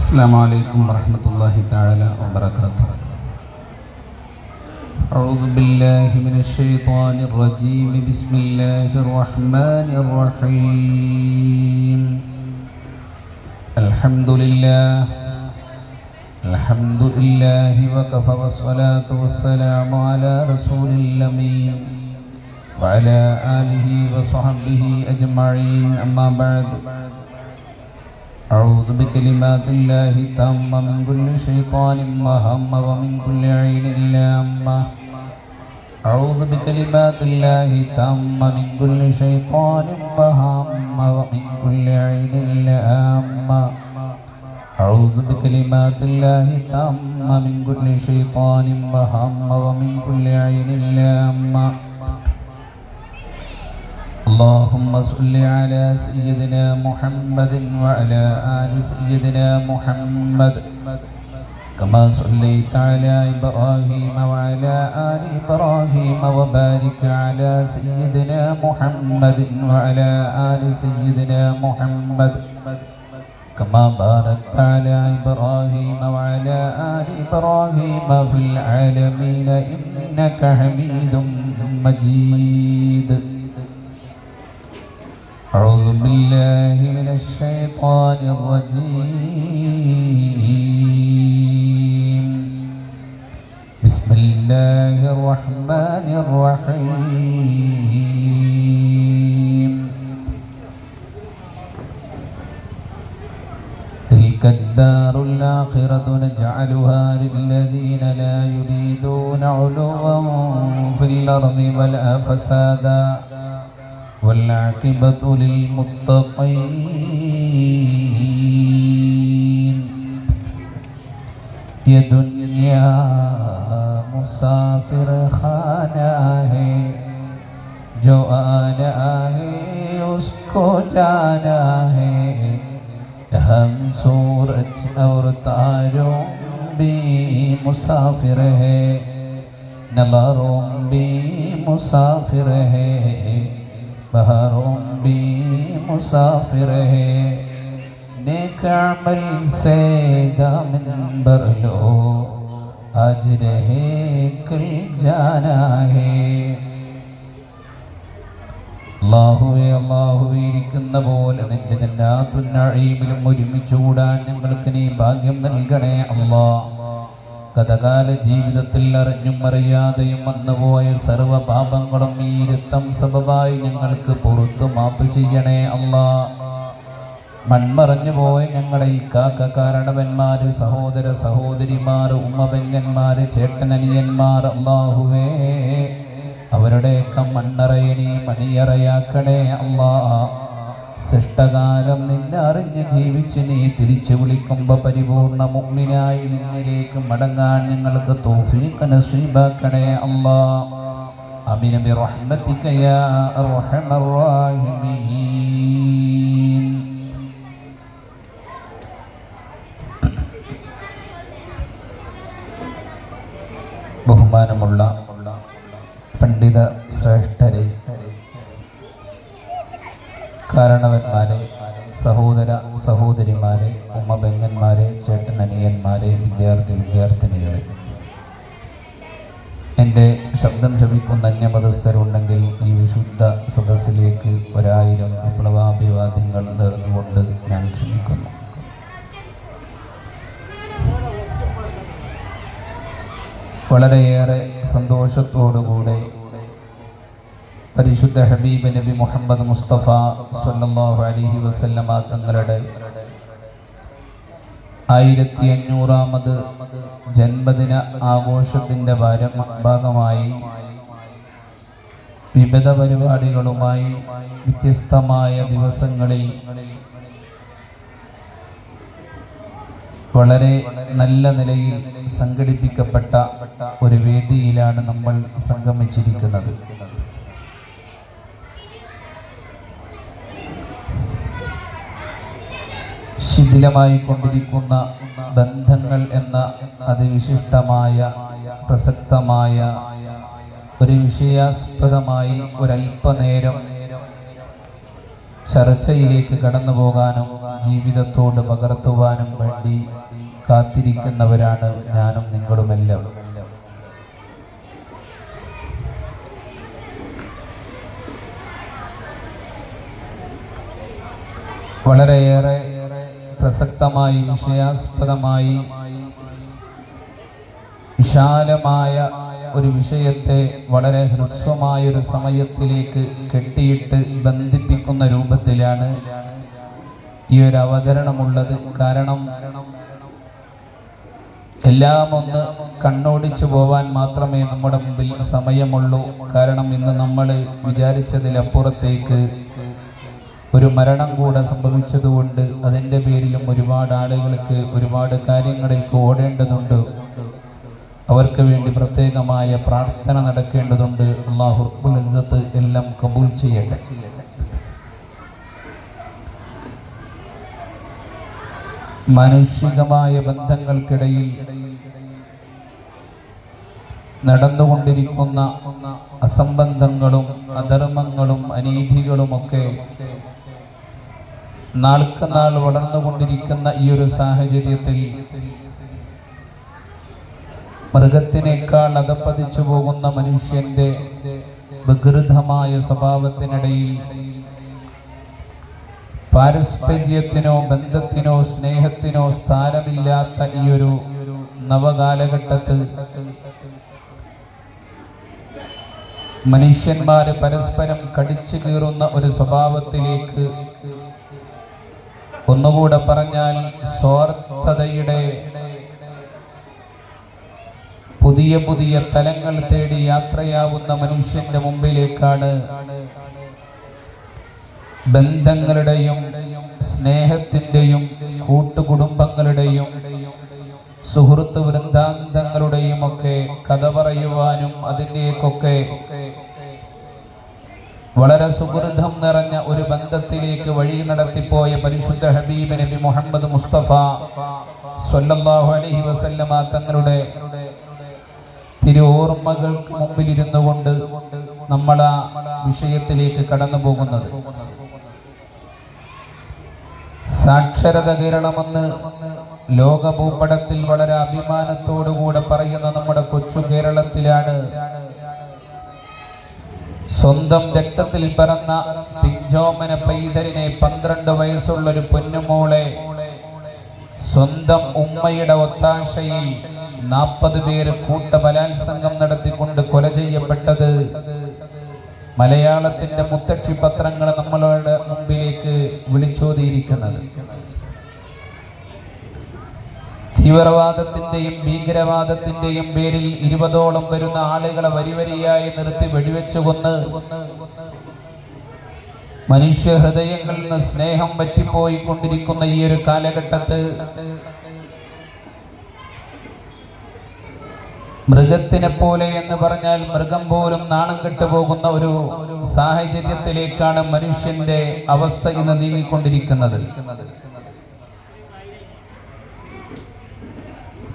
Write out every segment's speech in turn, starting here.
السلام عليكم ورحمة الله تعالى وبركاته. أعوذ بالله من الشيطان الرجيم. بسم الله الرحمن الرحيم. الحمد لله وكفى والصلاة والسلام على رسول الأمين وعلى آله وصحبه أجمعين. أما بعد، أعوذ بكلمات الله التامة من كل شيطان وهم ومن كل عين لامة. أعوذ بكلمات الله التامة من كل شيطان وهم ومن كل عين لامة. أعوذ بكلمات الله التامة من كل شيطان وهم ومن كل عين لامة. اللهم صل على سيدنا محمد وعلى آل سيدنا محمد كما صليت على إبراهيم وعلى آل إبراهيم وبارك على سيدنا محمد وعلى آل سيدنا محمد كما باركت على إبراهيم وعلى آل إبراهيم في العالمين إنك حميد مجيد. أعوذ بالله من الشيطان الرجيم. بسم الله الرحمن الرحيم. تلك الدار الآخرة نجعلها للذين لا يريدون علوا في الأرض ولا فسادا والعاقبة للمتقين. ये दुनिया मुसाफिर खाना है, जो आना है उसको जाना है. हम सूरज और तारों भी मुसाफिर है, नज़रों भी मुसाफिर है, बहारों भी मुसाफिर है. नेक अमल से दामन भर लो, आज रहे कल जाना है. അല്ലാഹുവേ, അല്ലാഹുവേ, ഇരിക്കുന്ന പോലെ നിന്റെ ജന്നാത്തുൻ നഈമിലും ഒരുമിച്ച് കൂടാൻ ഞങ്ങൾക്ക് നീ ഭാഗ്യം നൽകണേ അല്ലാഹ്. ഗതകാല ജീവിതത്തിൽ അറിഞ്ഞും അറിയാതെയും വന്നുപോയ സർവ്വ പാപങ്ങളും ഈ ഇരുത്തം സബബായി ഞങ്ങൾക്ക് പുറത്തു മാപ്പ് ചെയ്യണേ അല്ലാഹ്. മൺമറഞ്ഞു പോയ ഞങ്ങളെ ഈ കാക്ക കാരണവന്മാര്, സഹോദര സഹോദരിമാർ, ഉമ്മപെങ്ങന്മാര്, ചേട്ടനനിയന്മാർ, അല്ലാഹുവേ, അവരുടെയൊക്കെ മണ്ണറയെ നീ മണിയറയാക്കണേ അല്ലാഹ്. സൃഷ്ടകാലം നിന്നെ അറിഞ്ഞ് ജീവിച്ച് നീ തിരിച്ചു വിളിക്കുമ്പോൾ പരിപൂർണ മുഅ്മിനായി നിന്നിലേക്ക് മടങ്ങാൻ ഞങ്ങൾക്ക് തൗഫീഖ് നസീബാക്കണേ അല്ലാഹ്. ആമീൻ ബിറഹ്മതിക യാ അർഹമർ റഹീമീൻ. ബഹുമാനമുള്ള പണ്ഡിത ശ്രേഷ്ഠരെ, കാരണവന്മാരെ, സഹോദര സഹോദരിമാരെ, ഉമ്മബെങ്ങന്മാരെ, ചേട്ടനനിയന്മാരെ, വിദ്യാർത്ഥിനികളെ, എൻ്റെ ശബ്ദം ശമിക്കുന്ന അന്യമതസ്ഥരുണ്ടെങ്കിൽ ഈ വിശുദ്ധ സദസ്സിലേക്ക് 1000 വിപ്ലവാഭിവാദ്യങ്ങൾ നേർന്നുകൊണ്ട് ഞാൻ ക്ഷണിക്കുന്നു. വളരെയേറെ സന്തോഷത്തോടുകൂടെ പരിശുദ്ധ ഹബീബ് നബി മുഹമ്മദ് മുസ്തഫ സ്വല്ലല്ലാഹു അലൈഹി വസല്ലമ തങ്ങളുടെ 1500ാമത് ജന്മദിന ആഘോഷത്തിൻ്റെ ഭാഗമായി വിവിധ പരിപാടികളുമായി വ്യത്യസ്തമായ ദിവസങ്ങളിൽ വളരെ നല്ല നിലയിൽ സംഘടിപ്പിക്കപ്പെട്ട ഒരു വേദിയിലാണ് നമ്മൾ സംഗമിച്ചിരിക്കുന്നത്. ശിഥിലമായി കൊണ്ടിരിക്കുന്ന ബന്ധങ്ങൾ എന്ന അതിവിശിഷ്ടമായ പ്രസക്തമായ ഒരു വിഷയാസ്പദമായി ഒരല്പനേരം ചർച്ചയിലേക്ക് കടന്നു പോകാനും ജീവിതത്തോട് പകർത്തുവാനും വേണ്ടി കാത്തിരിക്കുന്നവരാണ് ഞാനും നിങ്ങളുമെല്ലാം. വളരെയേറെ പ്രസക്തമായി വിഷയാസ്പദമായി വിശാലമായ ഒരു വിഷയത്തെ വളരെ ഹ്രസ്വമായൊരു സമയത്തിലേക്ക് കെട്ടിയിട്ട് ബന്ധിപ്പിക്കുന്ന രൂപത്തിലാണ് ഈ ഒരു അവതരണമുള്ളത്. കാരണം എല്ലാം ഒന്ന് കണ്ണോടിച്ചു പോവാൻ മാത്രമേ നമ്മുടെ മുമ്പിൽ സമയമുള്ളൂ. കാരണം ഇന്ന് നമ്മൾ വിചാരിച്ചതിലപ്പുറത്തേക്ക് ഒരു മരണം കൂടെ സംഭവിച്ചതുകൊണ്ട് അതിൻ്റെ പേരിലും ഒരുപാട് ആളുകൾക്ക് ഒരുപാട് കാര്യങ്ങളിലേക്ക് ഓടേണ്ടതുണ്ട്. അവർക്ക് വേണ്ടി പ്രത്യേകമായ പ്രാർത്ഥന നടക്കേണ്ടതുണ്ട്. അല്ലാഹു റബ്ബുൽ ഇസ്സത്ത് എല്ലാം കബൂൽ ചെയ്യട്ടെ. മാനുഷികമായ ബന്ധങ്ങൾക്കിടയിൽ നടന്നുകൊണ്ടിരിക്കുന്ന അസംബന്ധങ്ങളും അധർമ്മങ്ങളും അനീതികളുമൊക്കെ നാൾക്ക് നാൾ വളർന്നുകൊണ്ടിരിക്കുന്ന ഈ ഒരു സാഹചര്യത്തിൽ മൃഗത്തിനേക്കാൾ അധപ്പതിച്ചു പോകുന്ന മനുഷ്യന്റെ വികൃതമായ സ്വഭാവത്തിനിടയിൽ പാരസ്പര്യത്തിനോ ബന്ധത്തിനോ സ്നേഹത്തിനോ സ്ഥാനമില്ലാത്ത ഈ ഒരു നവകാലഘട്ടത്തിൽ മനുഷ്യന്മാര് പരസ്പരം കടിച്ചു കീറുന്ന ഒരു സ്വഭാവത്തിലേക്ക്, ഒന്നുകൂടെ പറഞ്ഞാൽ സ്വാർത്ഥതയുടെ പുതിയ പുതിയ തലങ്ങൾ തേടി യാത്രയാവുന്ന മനുഷ്യന്റെ മുമ്പിലേക്കാണ് ബന്ധങ്ങളുടെയും സ്നേഹത്തിൻ്റെയും കൂട്ടുകുടുംബങ്ങളുടെയും സുഹൃത്ത് വൃന്ദാന്തങ്ങളുടെയും ഒക്കെ കഥ പറയുവാനും അതിൻ്റെയൊക്കെ വളരെ സുഹൃതം നിറഞ്ഞ ഒരു ബന്ധത്തിലേക്ക് വഴി നടത്തിപ്പോയ പരിശുദ്ധ ഹബീബ് നബി മുഹമ്മദ് മുസ്തഫ സ്വല്ലല്ലാഹു അലൈഹി വസല്ലമ തങ്ങളുടെ തിരു ഓർമ്മകൾക്ക് മുമ്പിലിരുന്നു കൊണ്ട് നമ്മൾ ആ വിഷയത്തിലേക്ക് കടന്നു പോകുന്നത്. സാക്ഷരത കേരളമെന്ന് ലോകഭൂപടത്തിൽ വളരെ അഭിമാനത്തോടുകൂടെ പറയുന്ന നമ്മുടെ കൊച്ചു കേരളത്തിലാണ് സ്വന്തം രക്തത്തിൽ പിറന്ന പിഞ്ചോമന പൈതലിനെ 12 വയസ്സുള്ളൊരു പൊന്നുമോളെ സ്വന്തം ഉമ്മയുടെ ഒത്താശയിൽ 40 പേര് കൂട്ടബലാത്സംഗം നടത്തിക്കൊണ്ട് കൊല ചെയ്യപ്പെട്ടത് മലയാളത്തിന്റെ മുത്തക്ഷി പത്രങ്ങൾ നമ്മളുടെ മുമ്പിലേക്ക് വിളിച്ചോതിയിരിക്കുന്നത്. തീവ്രവാദത്തിന്റെയും ഭീകരവാദത്തിന്റെയും പേരിൽ 20ഓളം വരുന്ന ആളുകളെ വരിവരിയായി നിർത്തി വെടിവെച്ചു കൊന്ന് മനുഷ്യ ഹൃദയങ്ങളിൽ നിന്ന് സ്നേഹം വറ്റിപ്പോയിക്കൊണ്ടിരിക്കുന്ന ഈ ഒരു കാലഘട്ടത്തിൽ മൃഗത്തിനെ പോലെ എന്ന് പറഞ്ഞാൽ മൃഗം പോലും നാണം കെട്ടുപോകുന്ന ഒരു സാഹചര്യത്തിലേക്കാണ് മനുഷ്യന്റെ അവസ്ഥ ഇന്ന് നീങ്ങിക്കൊണ്ടിരിക്കുന്നത്.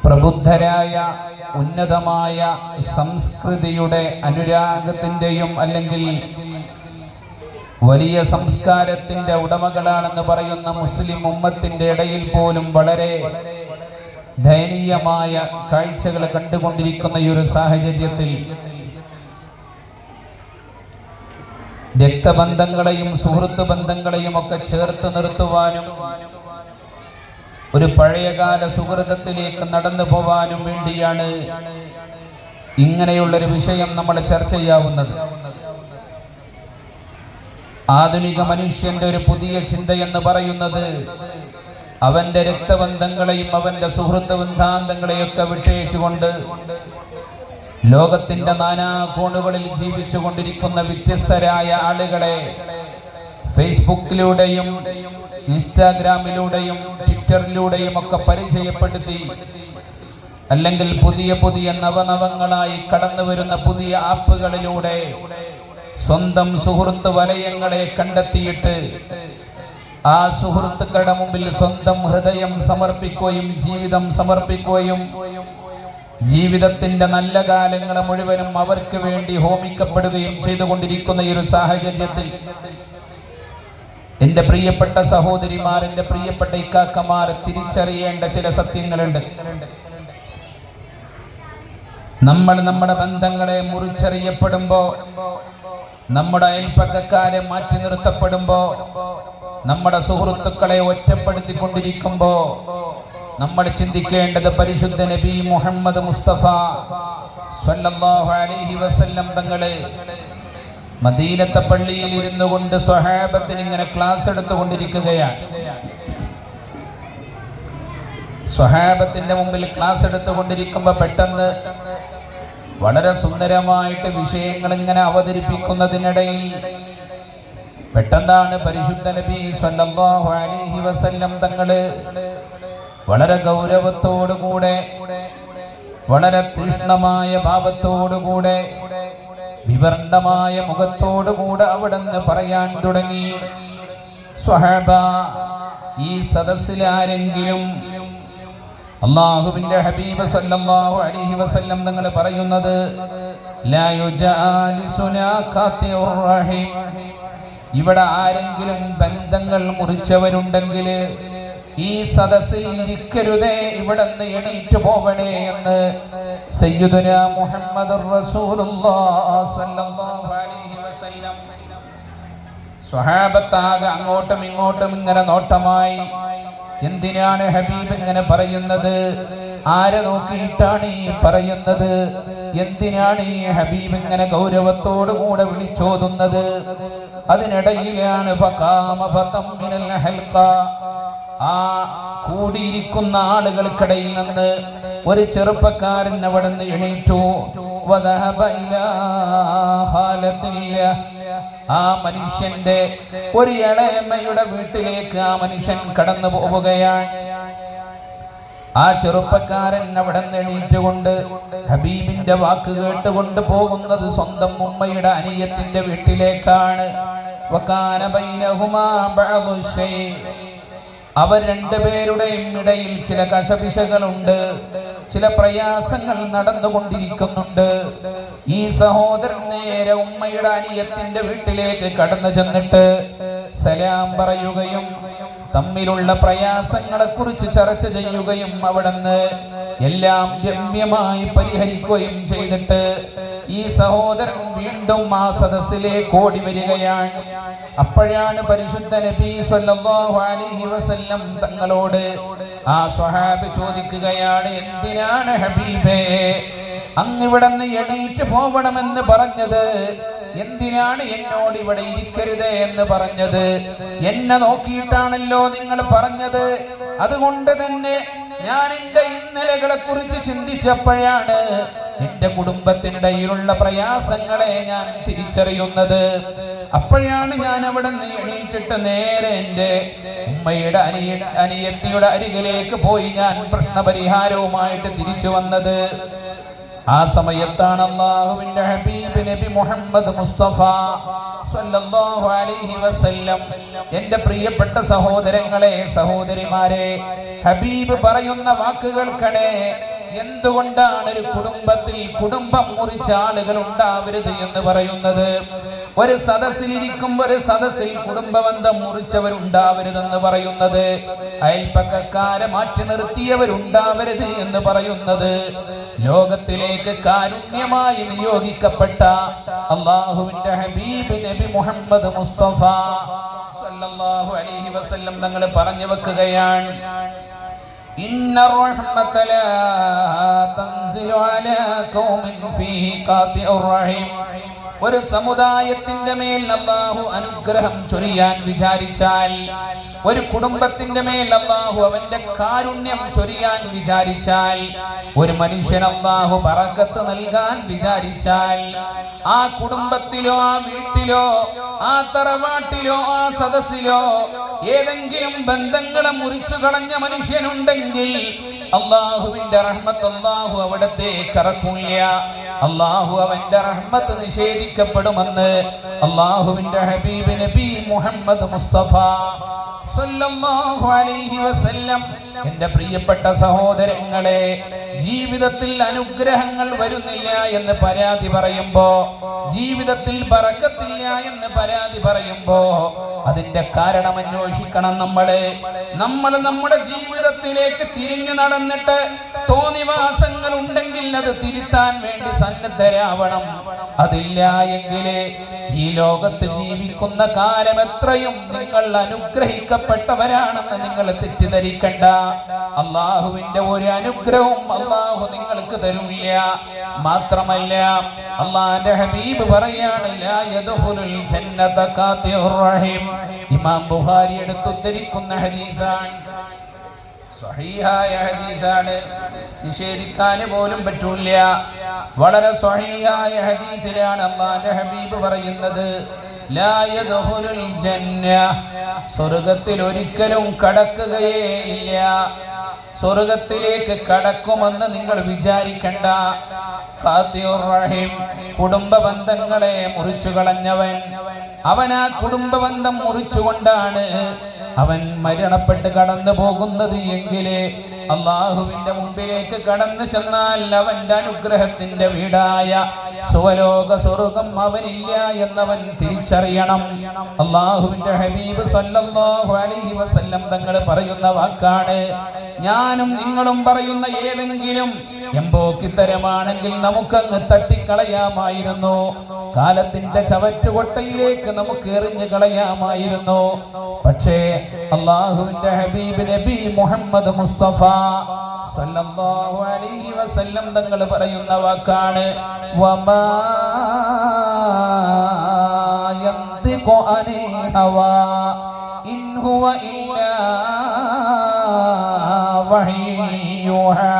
പ്രബുദ്ധരായ ഉന്നതമായ സംസ്കൃതിയുടെ അനുരാഗത്തിന്റെയും അല്ലെങ്കിൽ വലിയ സംസ്കാരത്തിന്റെ ഉടമകളാണെന്ന് പറയുന്ന മുസ്ലിം ഉമ്മത്തിന്റെ ഇടയിൽ പോലും വളരെ ദയനീയമായ കാഴ്ചകൾ കണ്ടുകൊണ്ടിരിക്കുന്ന ഈ ഒരു സാഹചര്യത്തിൽ രക്തബന്ധങ്ങളെയും സുഹൃത്ത് ബന്ധങ്ങളെയും ഒക്കെ ചേർത്ത് നിർത്തുവാനും ഒരു പഴയകാല സുഹൃതത്തിലേക്ക് നടന്നു പോവാനും വേണ്ടിയാണ് ഇങ്ങനെയുള്ളൊരു വിഷയം നമ്മൾ ചർച്ച ചെയ്യാവുന്നത്. ആധുനിക മനുഷ്യന്റെ ഒരു പുതിയ ചിന്ത എന്ന് പറയുന്നത് അവന്റെ രക്തബന്ധങ്ങളെയും അവന്റെ സുഹൃത്ത് വൃന്ദാന്തങ്ങളെയൊക്കെ വിട്ടേച്ചുകൊണ്ട് ലോകത്തിന്റെ നാനാ കോണുകളിൽ ജീവിച്ചു കൊണ്ടിരിക്കുന്ന വ്യത്യസ്തരായ ആളുകളെ ഫേസ്ബുക്കിലൂടെയും ഇൻസ്റ്റാഗ്രാമിലൂടെയും ട്വിറ്ററിലൂടെയും ഒക്കെ പരിചയപ്പെടുത്തി, അല്ലെങ്കിൽ പുതിയ പുതിയ നവനവങ്ങളായി കടന്നു വരുന്ന പുതിയ ആപ്പുകളിലൂടെ സ്വന്തം സുഹൃത്ത് വലയങ്ങളെ കണ്ടെത്തിയിട്ട് ആ സുഹൃത്തുക്കളുടെ മുമ്പിൽ സ്വന്തം ഹൃദയം സമർപ്പിക്കുകയും ജീവിതം സമർപ്പിക്കുകയും ജീവിതത്തിന്റെ നല്ല കാലങ്ങളെ മുഴുവനും അവർക്ക് വേണ്ടി ഹോമിക്കപ്പെടുകയും ചെയ്തുകൊണ്ടിരിക്കുന്ന ഈ ഒരു സാഹചര്യത്തിൽ എൻ്റെ പ്രിയപ്പെട്ട സഹോദരിമാർ, എൻ്റെ പ്രിയപ്പെട്ട ഇക്കാക്കമാർ, തിരിച്ചറിയേണ്ട ചില സത്യങ്ങളുണ്ട്. നമ്മൾ നമ്മുടെ ബന്ധങ്ങളെ മുറിച്ചറിയപ്പെടുമ്പോ, നമ്മുടെ അയൽപ്പക്കക്കാരെ മാറ്റി നിർത്തപ്പെടുമ്പോ, നമ്മുടെ സുഹൃത്തുക്കളെ ഒറ്റപ്പെടുത്തിക്കൊണ്ടിരിക്കുമ്പോ നമ്മൾ ചിന്തിക്കേണ്ടത് പരിശുദ്ധ നബി മുഹമ്മദ് മുസ്തഫ സ്വല്ലല്ലാഹു അലൈഹി വസല്ലം തങ്ങള് മദീനത്തെ പള്ളിയിൽ ഇരുന്നു കൊണ്ട് സ്വഹാബത്തിന് ഇങ്ങനെ ക്ലാസ് എടുത്തുകൊണ്ടിരിക്കുകയാണ്. സ്വഹാബത്തിന്റെ മുമ്പിൽ ക്ലാസ് എടുത്തുകൊണ്ടിരിക്കുമ്പോൾ പെട്ടെന്ന് വളരെ സുന്ദരമായിട്ട് വിഷയങ്ങൾ ഇങ്ങനെ അവതരിപ്പിക്കുന്നതിനിടയിൽ പെട്ടെന്നാണ് പരിശുദ്ധ നബി സ്വല്ലല്ലാഹു അലൈഹി വസല്ലം തങ്ങള് വളരെ ഗൗരവത്തോടുകൂടെ, വളരെ തീഷ്ണമായ ഭാവത്തോടുകൂടെ, വിവരണമായ മുഖത്തോടുകൂടെ അവിടുന്ന് പറയാൻ തുടങ്ങി, സ്വഹാബ, ഈ സദസ്സിൽ ആരെങ്കിലും അല്ലാഹുവിന്റെ ഹബീബ് സല്ലല്ലാഹു അലൈഹി വസല്ലം തങ്ങൾ പറയുന്നത് ലാ യുജാലിസുനാ ഖാതിഉർ റഹീം, ഇവിടെ ആരെങ്കിലും ബന്ധങ്ങൾ മുറിച്ചവരുണ്ടെങ്കിൽ ഈ സദസ്സിൽ ഇരിക്കരുതേ, ഇവിടെ നിന്ന് എണീറ്റ് പോവണേ എന്ന് സയ്യിദുനാ മുഹമ്മദുർ റസൂലുള്ളാഹി സ്വല്ലല്ലാഹു അലൈഹി വസല്ലം. സ്വഹാബത്താകെ അങ്ങോട്ടും ഇങ്ങോട്ടും ഇങ്ങനെ നോട്ടമായി. എന്തിനാണ് ഹബീബ് ഇങ്ങനെ പറയുന്നത്? ആരെ നോക്കിയിട്ടാണ് ഈ പറയുന്നത്? എന്തിനാണ് ഈ ഹബീബ് ഇങ്ങനെ ഗൗരവത്തോടുകൂടെ വിളിച്ചോതുന്നത്? അതിനിടയിലാണ് ഫഖാമ ഫതം മിനൽ ഹൽഖ, ആ കൂടിയിരിക്കുന്ന ആളുകൾക്കിടയിൽ നിന്ന് ഒരു ചെറുപ്പക്കാരൻ അവിടെ നിന്ന് എണീറ്റു. വദഹബ ഇലാ ഖാലത്തില്ല, ആ മനുഷ്യന്റെ ഒരു ഇളയമ്മയുടെ വീട്ടിലേക്ക് ആ മനുഷ്യൻ കടന്നു പോവുകയാണ്. ആ ചെറുപ്പക്കാരൻ അവിടെ നിന്ന് എണീറ്റുകൊണ്ട് ഹബീബിന്റെ വാക്ക് കേട്ടുകൊണ്ട് പോകുന്നത് സ്വന്തം ഉമ്മയുടെ അനിയത്തിന്റെ വീട്ടിലേക്കാണ്. വകാന ബൈനഹുമാ ബഅദു ശൈ, അവർ രണ്ടുപേരുടെയും ഇടയിൽ ചില കശപിശകളുണ്ട്, ചില പ്രയാസങ്ങൾ നടന്നുകൊണ്ടിരിക്കുന്നുണ്ട്. ഈ സഹോദരൻ നേരെ ഉമ്മയുടെ അനിയത്തിന്റെ വീട്ടിലേക്ക് കടന്നു ചെന്നിട്ട് സലാം പറയുകയും തമ്മിലുള്ള പ്രയാസങ്ങളെ കുറിച്ച് ചർച്ച ചെയ്യുകയും അവിടുന്ന് എല്ലാം രമ്യമായി പരിഹരിക്കുകയും ചെയ്തിട്ട് ഈ സഹോദരൻ വീണ്ടും ആ സദസ്സിലേക്ക് ഓടി വരികയാണ്. അപ്പോഴാണ് പരിശുദ്ധ നബി സ്വല്ലല്ലാഹു അലൈഹി വസല്ലം തങ്ങളോട് ആ സ്വഹാബി ചോദിക്കുകയാണ്, എന്തിനാണ് ഹബീബേ അങ്ങിവിടുന്ന് എണീറ്റ് പോവണമെന്ന് പറഞ്ഞത്? എന്തിനാണ് എന്നോട് ഇവിടെ ഇരിക്കരുത് എന്ന് പറഞ്ഞത്? എന്നെ നോക്കിയിട്ടാണല്ലോ നിങ്ങൾ പറഞ്ഞത്. അതുകൊണ്ട് തന്നെ ഞാൻ എൻ്റെ ഇന്നലകളെ കുറിച്ച് ചിന്തിച്ചപ്പോഴാണ് എന്റെ കുടുംബത്തിനിടയിലുള്ള പ്രയാസങ്ങളെ ഞാൻ തിരിച്ചറിയുന്നത്. അപ്പോഴാണ് ഞാൻ അവിടെ നിന്ന് എണീറ്റിട്ട് നേരെ എൻ്റെ ഉമ്മയുടെ അനിയത്തിയുടെ അരികിലേക്ക് പോയി ഞാൻ പ്രശ്നപരിഹാരവുമായിട്ട് തിരിച്ചു വന്നത്. ആ സമയത്താണ് അല്ലാഹുവിന്റെ ഹബീബ് നബി മുഹമ്മദ് മുസ്തഫ സ്വല്ലല്ലാഹു അലൈഹി വസല്ലം, എൻ്റെ പ്രിയപ്പെട്ട സഹോദരങ്ങളെ, സഹോദരിമാരെ, ഹബീബ് പറയുന്ന വാക്കുകൾക്കണേ എന്തുകൊണ്ടാണ് ഒരു കുടുംബത്തിൽ കുടുംബം മുറിച്ച ആളുകൾ ഉണ്ടാവരുത് എന്ന് പറയുന്നത്? ഒരു സദസ്സിലിരിക്കുമ്പോൾ ഒരു സദസ്സിൽ കുടുംബബന്ധം മുറിച്ചവരുണ്ടാവരുതെന്ന് പറയുന്നത്, അയൽപ്പക്കക്കാരെ മാറ്റി നിർത്തിയവരുണ്ടാവരുത് എന്ന് പറയുന്നത്, ലോകത്തിലേക്ക് കാരുണ്യമായി നിയോഗിക്കപ്പെട്ട അല്ലാഹുവിന്റെ ഹബീബ് നബി മുഹമ്മദ് മുസ്തഫ സ്വല്ലല്ലാഹു അലൈഹി വസല്ലം തങ്ങൾ പറഞ്ഞു വെക്കുകയാണ്, ഇന്ന റഹ്മത ലാ തൻസിലു അലാ ഖൗമിൻ ഫീഹി ഖാതിഉർ റഹീം. ഒരു സമുദായത്തിന്റെ മേൽ അല്ലാഹു അനുഗ്രഹം ചൊരിയാൻ വിചാരിച്ചാൽ, ഒരു കുടുംബത്തിന്റെ മേൽ അല്ലാഹു അവന്റെ കാരുണ്യം ചൊരിയാൻ വിചാരിച്ചാൽ, ഒരു മനുഷ്യൻ അല്ലാഹു ബറക്കത്ത് നൽകാൻ വിചാരിച്ചാൽ, ആ കുടുംബത്തിലോ ആ വീട്ടിലോ ആ തറവാട്ടിലോ ആ സദസ്സിലോ ഏതെങ്കിലും ബന്ധങ്ങളെ മുറിച്ചു കളഞ്ഞ മനുഷ്യനുണ്ടെങ്കിൽ അല്ലാഹുവിന്റെ റഹ്മത്ത് അല്ലാഹു അവിടത്തേക്ക് ഇറക്കില്ല. അല്ലാഹു അവന്റെ റഹ്മത്ത് നിഷേധിക്കപ്പെടുമെന്ന് അല്ലാഹുവിന്റെ ഹബീബ് നബി മുഹമ്മദ് മുസ്തഫ സ്വല്ലല്ലാഹു അലൈഹി വസല്ലം. എൻ്റെ പ്രിയപ്പെട്ട സഹോദരങ്ങളെ, ജീവിതത്തിൽ അനുഗ്രഹങ്ങൾ വരുന്നില്ല എന്ന് പരാതി പറയുമ്പോ, ജീവിതത്തിൽ ബറക്കത്തില്ല എന്ന് പരാതി പറയുമ്പോ അതിന്റെ കാരണം അന്വേഷിക്കണം. നമ്മൾ നമ്മുടെ ജീവിതത്തിലേക്ക് തിരിഞ്ഞു നടന്നിട്ട് തോന്നിവാസങ്ങൾ ഉണ്ടെങ്കിൽ അത് തിരുത്താൻ വേണ്ടി സന്നദ്ധരാവണം. അതില്ല എങ്കിൽ ഈ ലോകത്ത് ജീവിക്കുന്ന കാലം എത്രയും നിങ്ങൾ അനുഗ്രഹിക്കപ്പെട്ടവരാണെന്ന് നിങ്ങൾ തെറ്റിദ്ധരിക്കണ്ട. അള്ളാഹുവിന്റെ ഒരു അനുഗ്രഹവും അള്ളാഹു നിങ്ങൾക്ക് തരില്ല. മാത്രമല്ല അള്ളാഹുവിന്റെ ഹബീബ് പറയാണ്, ലാ യദ്ഖുലുൽ ജന്നത ഖാതിഉർ റഹീം. ഇമാം ബുഖാരി എടുത്തുദ്ധരിക്കുന്ന ഹദീസാണ്, സ്വഹീഹായ ഹദീസാണ്, നിഷേധിക്കാൻ പോലും പറ്റൂല. വളരെ സ്വഹീഹായ ഹദീസിലാണ് അല്ലാഹുവിന്റെ ഹബീബ് പറയുന്നത്, ലാ യദ്ഖുലുൽ ജന്ന, സ്വർഗ്ഗത്തിൽ ഒരിക്കലും കടക്കുകയേ ഇല്ല. സ്വർഗ്ഗത്തിലേക്ക് കടക്കുമെന്ന് നിങ്ങൾ വിചാരിക്കണ്ട. ഖാതിഉർ റഹീം, കുടുംബ ബന്ധങ്ങളെ മുറിച്ചു കളഞ്ഞവൻ. അവൻ ആ കുടുംബ ബന്ധം മുറിച്ചുകൊണ്ടാണ് അവൻ മരണപ്പെട്ട് കടന്നു പോകുന്നത് എങ്കിൽ അള്ളാഹുവിന്റെ മുമ്പിലേക്ക് കടന്നു ചെന്നാൽ അവന്റെ അനുഗ്രഹത്തിന്റെ വീടായ സുവലോക സ്വർഗ്ഗം അവനില്ല എന്നവൻ തിരിച്ചറിയണം. അള്ളാഹുവിന്റെ ഹബീബ് സല്ലല്ലാഹു അലൈഹി വസല്ലം തങ്ങൾ പറയുന്ന വാക്കാണ്. ഞാനും നിങ്ങളും പറയുന്ന ഏതെങ്കിലും എമ്പോക്കിത്തരമാണെങ്കിൽ നമുക്കങ്ങ് തട്ടിക്കളയാമായിരുന്നു. കാലത്തിന്റെ ചവറ്റുകൊട്ടയിലേക്ക് നമുക്ക് എറിഞ്ഞു കളയാമായിരുന്നു. പക്ഷേ അള്ളാഹുവിന്റെ ഹബീബ് നബി മുഹമ്മദ് മുസ്തഫ സല്ലല്ലാഹു അലൈഹി വസല്ലം തങ്ങൾ പറയുന്ന വാക്കാണ്, വമാ യന്തിഖു അനിൽ ഹവാ ഇൻ ഹുവ ഇല്ലാ വഹയ്യുഹാ.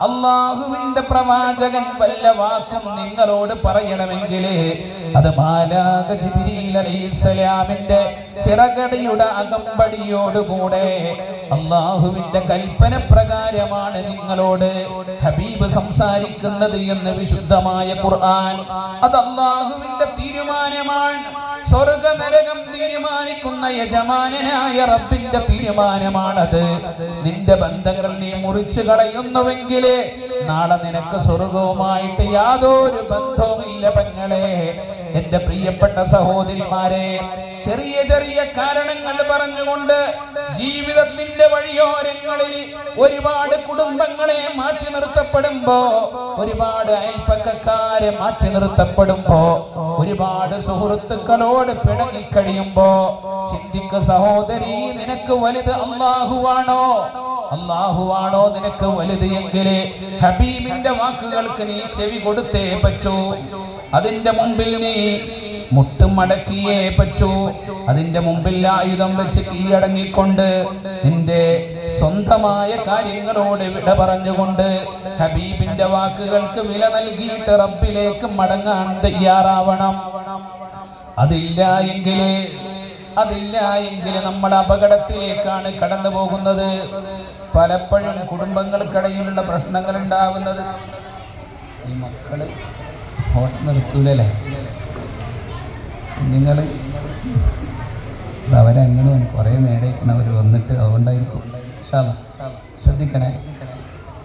അള്ളാഹുവിന്റെ പ്രവാചകൻ വല്ല വാക്കും നിങ്ങളോട് പറയണമെങ്കിൽ അത് മാലാക ജിബ്രീൽ അലൈഹിസ്സലാമിന്റെ ചിറകടിയുടെ അകമ്പടിയോടുകൂടെ അള്ളാഹുവിന്റെ കൽപ്പന പ്രകാരമാണ് നിങ്ങളോട് ഹബീബ് സംസാരിക്കുന്നത് എന്ന് വിശുദ്ധമായ ഖുർആൻ. അത് അള്ളാഹുവിന്റെ തീരുമാനമാണ്. സ്വർഗ നരകം തീരുമാനിക്കുന്ന യജമാനനായ റബ്ബിന്റെ തീരുമാനമാണത്. നിന്റെ ബന്ധങ്ങൾ നീ മുറിച്ചു കളയുന്നുവെങ്കിൽ നാളെ നിനക്ക് സ്വർഗവുമായിട്ട് യാതൊരു ബന്ധവുമില്ല. പെങ്ങളെ, എന്റെ പ്രിയപ്പെട്ട സഹോദരിമാരെ, ചെറിയ ചെറിയ കാരണങ്ങൾ പറഞ്ഞുകൊണ്ട് ജീവിതത്തിന്റെ വഴിയോരങ്ങളിൽ ഒരുപാട് കുടുംബങ്ങളെ മാറ്റി നിർത്തപ്പെടുമ്പോ, ഒരുപാട് അയൽപ്പക്കക്കാരെ മാറ്റി നിർത്തപ്പെടുമ്പോ, ഒരുപാട് സുഹൃത്തുക്കളോട് പിണങ്ങിക്കഴിയുമ്പോ ചിന്തിക്ക് സഹോദരി, നിനക്ക് വലുത് അള്ളാഹുവാണോ? അള്ളാഹുവാണോ നിനക്ക് വലുത് എങ്കിൽ ഹബീബിന്റെ വാക്കുകൾക്ക് നീ ചെവി കൊടുത്തേ പറ്റൂ. അതിന്റെ മുമ്പിൽ നീ മുട്ടുമടക്കിയേ പറ്റൂ. അതിന്റെ മുമ്പിൽ ആയുധം വെച്ച് കീഴടങ്ങിക്കൊണ്ട് നിന്റെ സ്വന്തമായ കാര്യങ്ങളോട് വിട പറഞ്ഞുകൊണ്ട് ഹബീബിന്റെ വാക്കുകൾക്ക് വില നൽകിയിട്ട് റബ്ബിലേക്ക് മടങ്ങാൻ തയ്യാറാവണം. അതില്ല എങ്കിൽ നമ്മൾ അപകടത്തിലേക്കാണ് കടന്നു പോകുന്നത്. പലപ്പോഴും കുടുംബങ്ങൾക്കിടയിലുള്ള പ്രശ്നങ്ങൾ ഉണ്ടാവുന്നത് ഈ മക്കള് ഹോട്ട് നിർത്തൂലല്ലേ, നിങ്ങൾ അവരങ്ങനെയാണ് കുറേ നേരെ അവർ വന്നിട്ട്, അതുകൊണ്ടായിരിക്കും. ശ്രദ്ധിക്കണേ,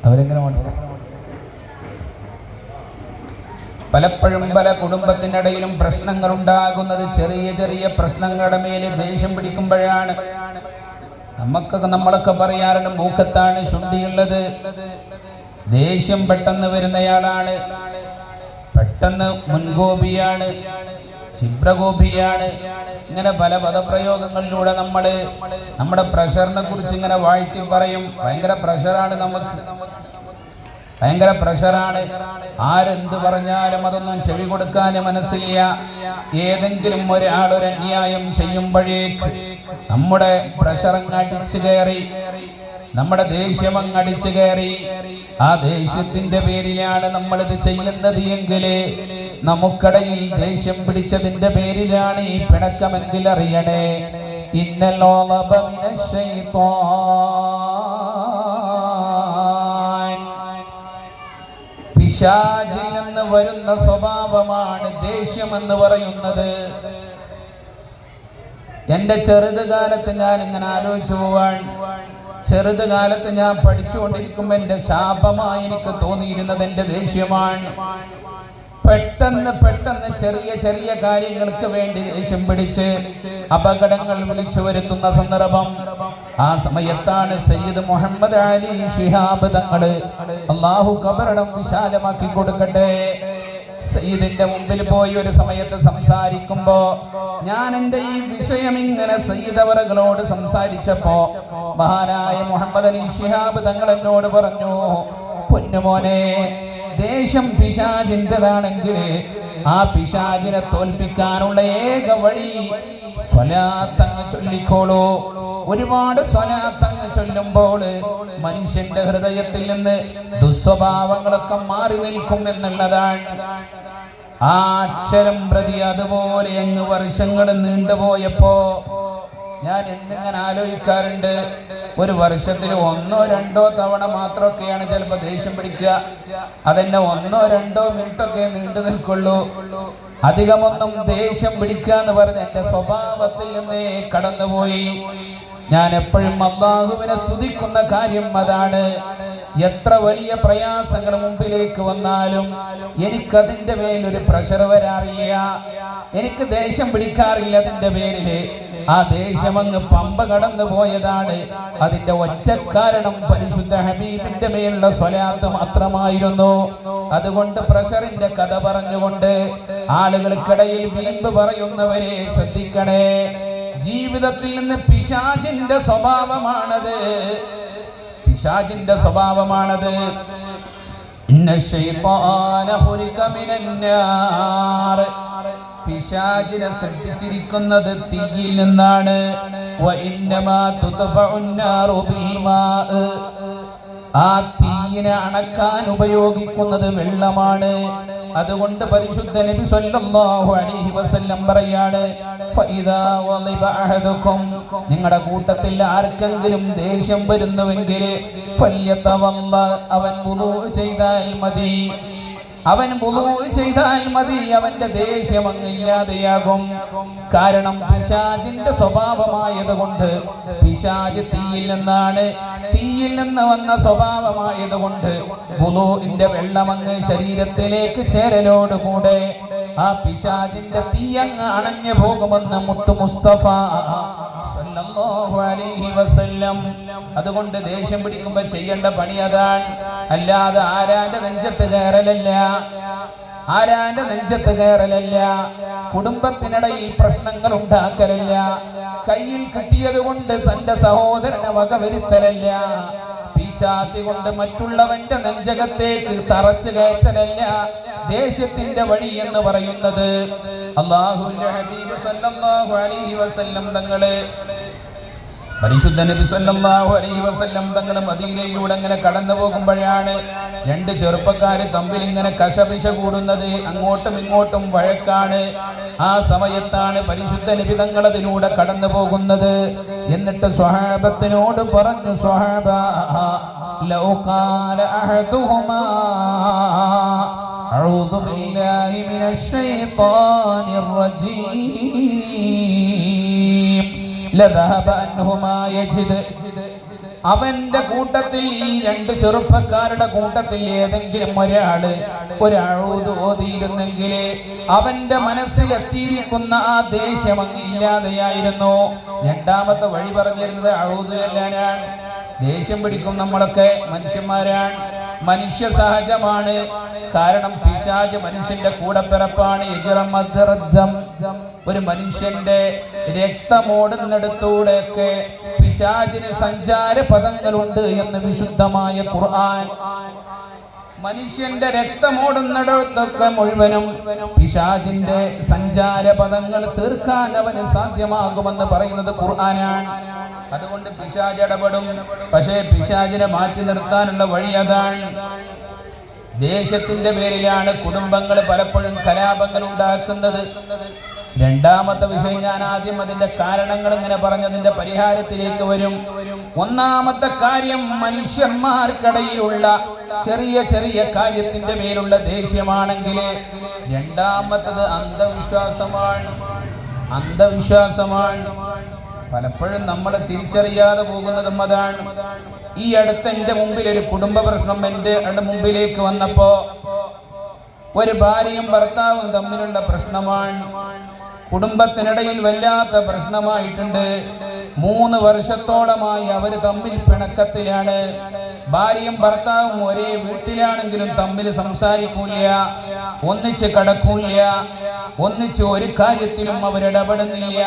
അവരെങ്ങനെ പലപ്പോഴും പല കുടുംബത്തിനിടയിലും പ്രശ്നങ്ങൾ ഉണ്ടാകുന്നത് ചെറിയ ചെറിയ പ്രശ്നങ്ങളുടെ മേലെ ദേഷ്യം പിടിക്കുമ്പോഴാണ്. നമ്മളൊക്കെ പറയാറുണ്ട്, മൂക്കത്താണ് ശുദ്ധിയുള്ളത്. ദേഷ്യം പെട്ടെന്ന് വരുന്നയാളാണ്, പെട്ടെന്ന് മുൻകോപിയാണ്, ക്ഷിപ്രകോപിയാണ്. ഇങ്ങനെ പല പദപ്രയോഗങ്ങളിലൂടെ നമ്മുടെ പ്രഷറിനെ കുറിച്ച് ഇങ്ങനെ വാഴ്ത്തി പറയും. ഭയങ്കര പ്രഷറാണ്, ഭയങ്കര പ്രഷറാണ്. ആരെന്ത് പറഞ്ഞാലും അതൊന്നും ചെവി കൊടുക്കാൻ മനസ്സില്ല. ഏതെങ്കിലും ഒരാളൊരു അന്യായം ചെയ്യുമ്പോഴേക്ക് നമ്മുടെ പ്രഷറങ്ങ് അടിച്ചു കയറി, നമ്മുടെ ദേഷ്യം അങ്ങ് അടിച്ചു കയറി. ആ ദേഷ്യത്തിന്റെ പേരിലാണ് നമ്മളിത് ചെയ്യുന്നത് എങ്കിൽ, നമുക്കിടയിൽ ദേഷ്യം പിടിച്ചതിന്റെ പേരിലാണ് ഈ പിണക്കമെങ്കിൽ അറിയണേ, പിശാചിൽ നിന്ന് വരുന്ന സ്വഭാവമാണ് ദേഷ്യമെന്ന് പറയുന്നത്. എന്റെ ചെറുതുകാലത്ത് ഞാൻ ഇങ്ങനെ ആലോചിച്ചു പോവാൻ, ചെറുതുകാലത്ത് ഞാൻ പഠിച്ചുകൊണ്ടിരിക്കുമ്പോൾ എൻ്റെ ശാപമായി എനിക്ക് തോന്നിയിരുന്നത് എൻ്റെ ദേഷ്യമാണ്. പെട്ടെന്ന് ചെറിയ ചെറിയ കാര്യങ്ങൾക്ക് വേണ്ടി ദേഷ്യം പിടിച്ച് അപകടങ്ങൾ വിളിച്ചു വരുത്തുന്ന സന്ദർഭം. ആ സമയത്താണ് സയ്യിദ് മുഹമ്മദ് അലി ശിഹാബ് തങ്ങള്, അല്ലാഹു ഖബറിടം വിശാലമാക്കി കൊടുക്കട്ടെ, സയ്യിദിന്റെ മുമ്പിൽ പോയി ഒരു സമയത്ത് സംസാരിക്കുമ്പോ ഞാൻ എൻ്റെ ഈ വിഷയം ഇങ്ങനെ സയ്യിദ് അവറുകളോട് സംസാരിച്ചപ്പോ മഹാനായ മുഹമ്മദ് അലി ശിഹാബ് തങ്ങൾ എന്നോട് പറഞ്ഞു, പൊന്നുമോനെ, ദേഷ്യം പിശാചിൻ്റെതാണെങ്കിൽ ആ പിശാചിനെ തോൽപ്പിക്കാനുള്ള ഏക വഴി സ്വലാത്തങ്ങ് ചൊല്ലിക്കോളൂ. ഒരുപാട് സ്വലാത്തങ്ങ് ചൊല്ലുമ്പോൾ മനുഷ്യന്റെ ഹൃദയത്തിൽ നിന്ന് ദുസ്വഭാവങ്ങളൊക്കെ മാറി നിൽക്കും എന്നുള്ളതാണ്. ആ അക്ഷരം പ്രതി അതുപോലെ അങ്ങ് വർഷങ്ങൾ നീണ്ടുപോയപ്പോ ഞാൻ എന്നിങ്ങനെ ആലോചിക്കാറുണ്ട്, ഒരു വർഷത്തിൽ 1-2 തവണ മാത്രമൊക്കെയാണ് ചിലപ്പോൾ ദേഷ്യം പിടിക്കുക. അതെന്നെ 1-2 മിനിറ്റൊക്കെ നീണ്ടു നിൽക്കുള്ളൂ. അധികമൊന്നും ദേഷ്യം പിടിക്കുക എന്ന് പറഞ്ഞ് എൻ്റെ സ്വഭാവത്തിൽ നിന്നേ കടന്നുപോയി. ഞാൻ എപ്പോഴും അല്ലാഹുവിനെ സ്തുതിക്കുന്ന കാര്യം അതാണ്. എത്ര വലിയ പ്രയാസങ്ങൾ മുമ്പിലേക്ക് വന്നാലും എനിക്കതിൻ്റെ മേലൊരു പ്രഷർ വരാറില്ല, എനിക്ക് ദേഷ്യം പിടിക്കാറില്ല. അതിൻ്റെ പേരില് ആ ദേഷ്യം അങ്ങ് പമ്പ കടന്നു പോയതാണ്. അതിന്റെ ഒറ്റ കാരണം പരിശുദ്ധ ഹബീബിന്റെ മേലുള്ള സ്വലാത്ത് മാത്രമായിരുന്നു. അതുകൊണ്ട് പ്രഷറിന്റെ കഥ പറഞ്ഞുകൊണ്ട് ആളുകൾക്കിടയിൽ വീമ്പ് പറയുന്നവരെ ശ്രദ്ധിക്കണേ. ജീവിതത്തിൽ നിന്ന് പിശാചിന്റെ സ്വഭാവമാണത്, പിശാചിന്റെ സ്വഭാവമാണത്. ഇന്ന ശൈത്താന ഖുലിഖ മിനന്നാർ, പിശാചിനെ സൃഷ്ടിച്ചിരിക്കുന്നത് തീയിൽ നിന്നാണ്. വഇന്നമാ തുത്ഫഉന്നാറു ബിൽമാഅ്, ആ തീയിനെ അണക്കാൻ ഉപയോഗിക്കുന്നത് വെള്ളമാണ്. അതുകൊണ്ട് പരിശുദ്ധ നബി സല്ലല്ലാഹു അലൈഹി വസല്ലം പറയാണ്, ഫഇദാ വളിബ അഹദുക്കും, നിങ്ങളുടെ കൂട്ടത്തിൽ ആർക്കെങ്കിലും ദേഷ്യം വരുന്നുവെങ്കിൽ ഫല്യതവല്ല, അവൻ വുളൂ ചെയ്താൽ മതി. അവൻ വുളൂ ചെയ്താൽ മതി, അവന്റെ ദേഷ്യം അങ്ങ് ഇല്ലാതെയാകും. കാരണം പിശാചിന്റെ സ്വഭാവമായതുകൊണ്ട്, പിശാച് തീയിൽ നിന്നാണ്, തീയിൽ നിന്ന് വന്ന സ്വഭാവമായതുകൊണ്ട് വുളൂഇന്റെ വെള്ളമങ്ങ് ശരീരത്തിലേക്ക് ചേരലോടുകൂടെ ആ പിശാചിന്റെ തീയങ്ങ് അണഞ്ഞു പോകുമെന്ന് മുത്തു മുസ്തഫ സല്ലല്ലാഹു അലൈഹി വസല്ലം. അതുകൊണ്ട് ദേഷ്യം പിടിക്കുമ്പോ ചെയ്യേണ്ട പണി അതാണ്. അല്ലാതെ ആരാന്റെ നെഞ്ചത്ത് കയറലല്ല, ആരാന്റെ നെഞ്ചത്ത് കയറലല്ല, കുടുംബത്തിനിടയിൽ പ്രശ്നങ്ങൾ ഉണ്ടാക്കലല്ല, കയ്യിൽ കിട്ടിയത് കൊണ്ട് തന്റെ സഹോദരനെ വകവരുത്തലല്ല, പീച്ചാത്തി കൊണ്ട് മറ്റുള്ളവന്റെ നെഞ്ചകത്തേക്ക് തറച്ചു കയറ്റലല്ല. ദേഷ്യത്തിന്റെ വഴി എന്ന് പറയുന്നത് അല്ലാഹുവിന്റെ ഹബീബ് സല്ലല്ലാഹു അലൈഹി വസല്ലം തങ്ങള്, പരിശുദ്ധ നബി സല്ലല്ലാഹു അലൈഹി വസല്ലം തങ്ങൾ മദീനയിലൂടെ അങ്ങനെ കടന്നു പോകുമ്പോഴാണ് രണ്ട് ചെറുപ്പക്കാർ തമ്മിൽ ഇങ്ങനെ കശപിശ കൂടുന്നത്. അങ്ങോട്ടും ഇങ്ങോട്ടും വഴക്കാണ്. ആ സമയത്താണ് പരിശുദ്ധ നബി തങ്ങൾ അതിലൂടെ കടന്നു പോകുന്നത്. എന്നിട്ട് സ്വഹാബത്തിനോട് പറഞ്ഞു, സ്വഹാബ ലൗ ഖാല അഹദുഹുമാ അഊദു ബില്ലാഹി മിനശ് ശൈത്വാനിർ റജീം ലദഹബ അൻഹുമാ യജിദ്, അവന്റെ കൂട്ടത്തിൽ, ഈ രണ്ട് ചെറുപ്പക്കാരുടെ കൂട്ടത്തിൽ ഏതെങ്കിലും ഒരാള് ഒരഊദ് ഓതിയിരുന്നെങ്കിൽ അവന്റെ മനസ്സിലെത്തിയിരിക്കുന്ന ആ ദേഷ്യം അങ്ങില്ലാതെയായിരുന്നു. രണ്ടാമത്തെ വഴി പറഞ്ഞിരുന്നത് ഔദ് ചെല്ലാനാണ്. ദേഷ്യം പിടിക്കും നമ്മളൊക്കെ, മനുഷ്യന്മാരാണ്, മനുഷ്യ സഹജമാണ്. കാരണം പിശാച് മനുഷ്യന്റെ കൂടപ്പിറപ്പാണ്. ഒരു മനുഷ്യന്റെ രക്തമോടുന്നിടത്തൂടെയൊക്കെ പിശാചിന് സഞ്ചാര പദങ്ങളുണ്ട് എന്ന് വിശുദ്ധമായ ഖുർആൻ. മനുഷ്യന്റെ രക്തമോടുന്നിടത്തൊക്കെ മുഴുവനും പിശാചിന്റെ സഞ്ചാര പദങ്ങൾ തീർക്കാൻ അവന് സാധ്യമാകുമെന്ന് പറയുന്നത് ഖുർആനാണ്. അതുകൊണ്ട് പിശാച് ഇടപെടും. പക്ഷേ പിശാചിനെ മാറ്റി നിർത്താനുള്ള വഴി അതാണ്. ദേശത്തിന്റെ പേരിലാണ് കുടുംബങ്ങൾ പലപ്പോഴും കലാപങ്ങൾ ഉണ്ടാക്കുന്നത്. രണ്ടാമത്തെ വിഷയം, ഞാൻ ആദ്യം അതിന്റെ കാരണങ്ങൾ ഇങ്ങനെ പറഞ്ഞതിന്റെ പരിഹാരത്തിലേക്ക് വരും. ഒന്നാമത്തെ കാര്യം മനുഷ്യന്മാർക്കിടയിലുള്ള ചെറിയ ചെറിയ കാര്യത്തിന്റെ മേലുള്ള ദേഷ്യമാണെങ്കിൽ, രണ്ടാമത്തത് അന്ധവിശ്വാസമാണ്. പലപ്പോഴും നമ്മൾ തിരിച്ചറിയാതെ പോകുന്നതും അതാണ്. ഈ അടുത്ത് എൻ്റെ മുമ്പിൽ ഒരു കുടുംബ പ്രശ്നം എൻ്റെ മുമ്പിലേക്ക് വന്നപ്പോ ഒരു ഭാര്യയും ഭർത്താവും തമ്മിലുള്ള പ്രശ്നമാണ്. കുടുംബത്തിനിടയിൽ വല്ലാത്ത പ്രശ്നമായിട്ടുണ്ട്. 3 വർഷത്തോളമായി അവർ തമ്മിൽ പിണക്കത്തിലാണ്. ഭാര്യയും ഭർത്താവും ഒരേ വീട്ടിലാണെങ്കിലും തമ്മിൽ സംസാരിക്കൂല, ഒന്നിച്ച് കിടക്കൂല, ഒന്നിച്ച് ഒരു കാര്യത്തിലും അവരിടപെടുന്നില്ല.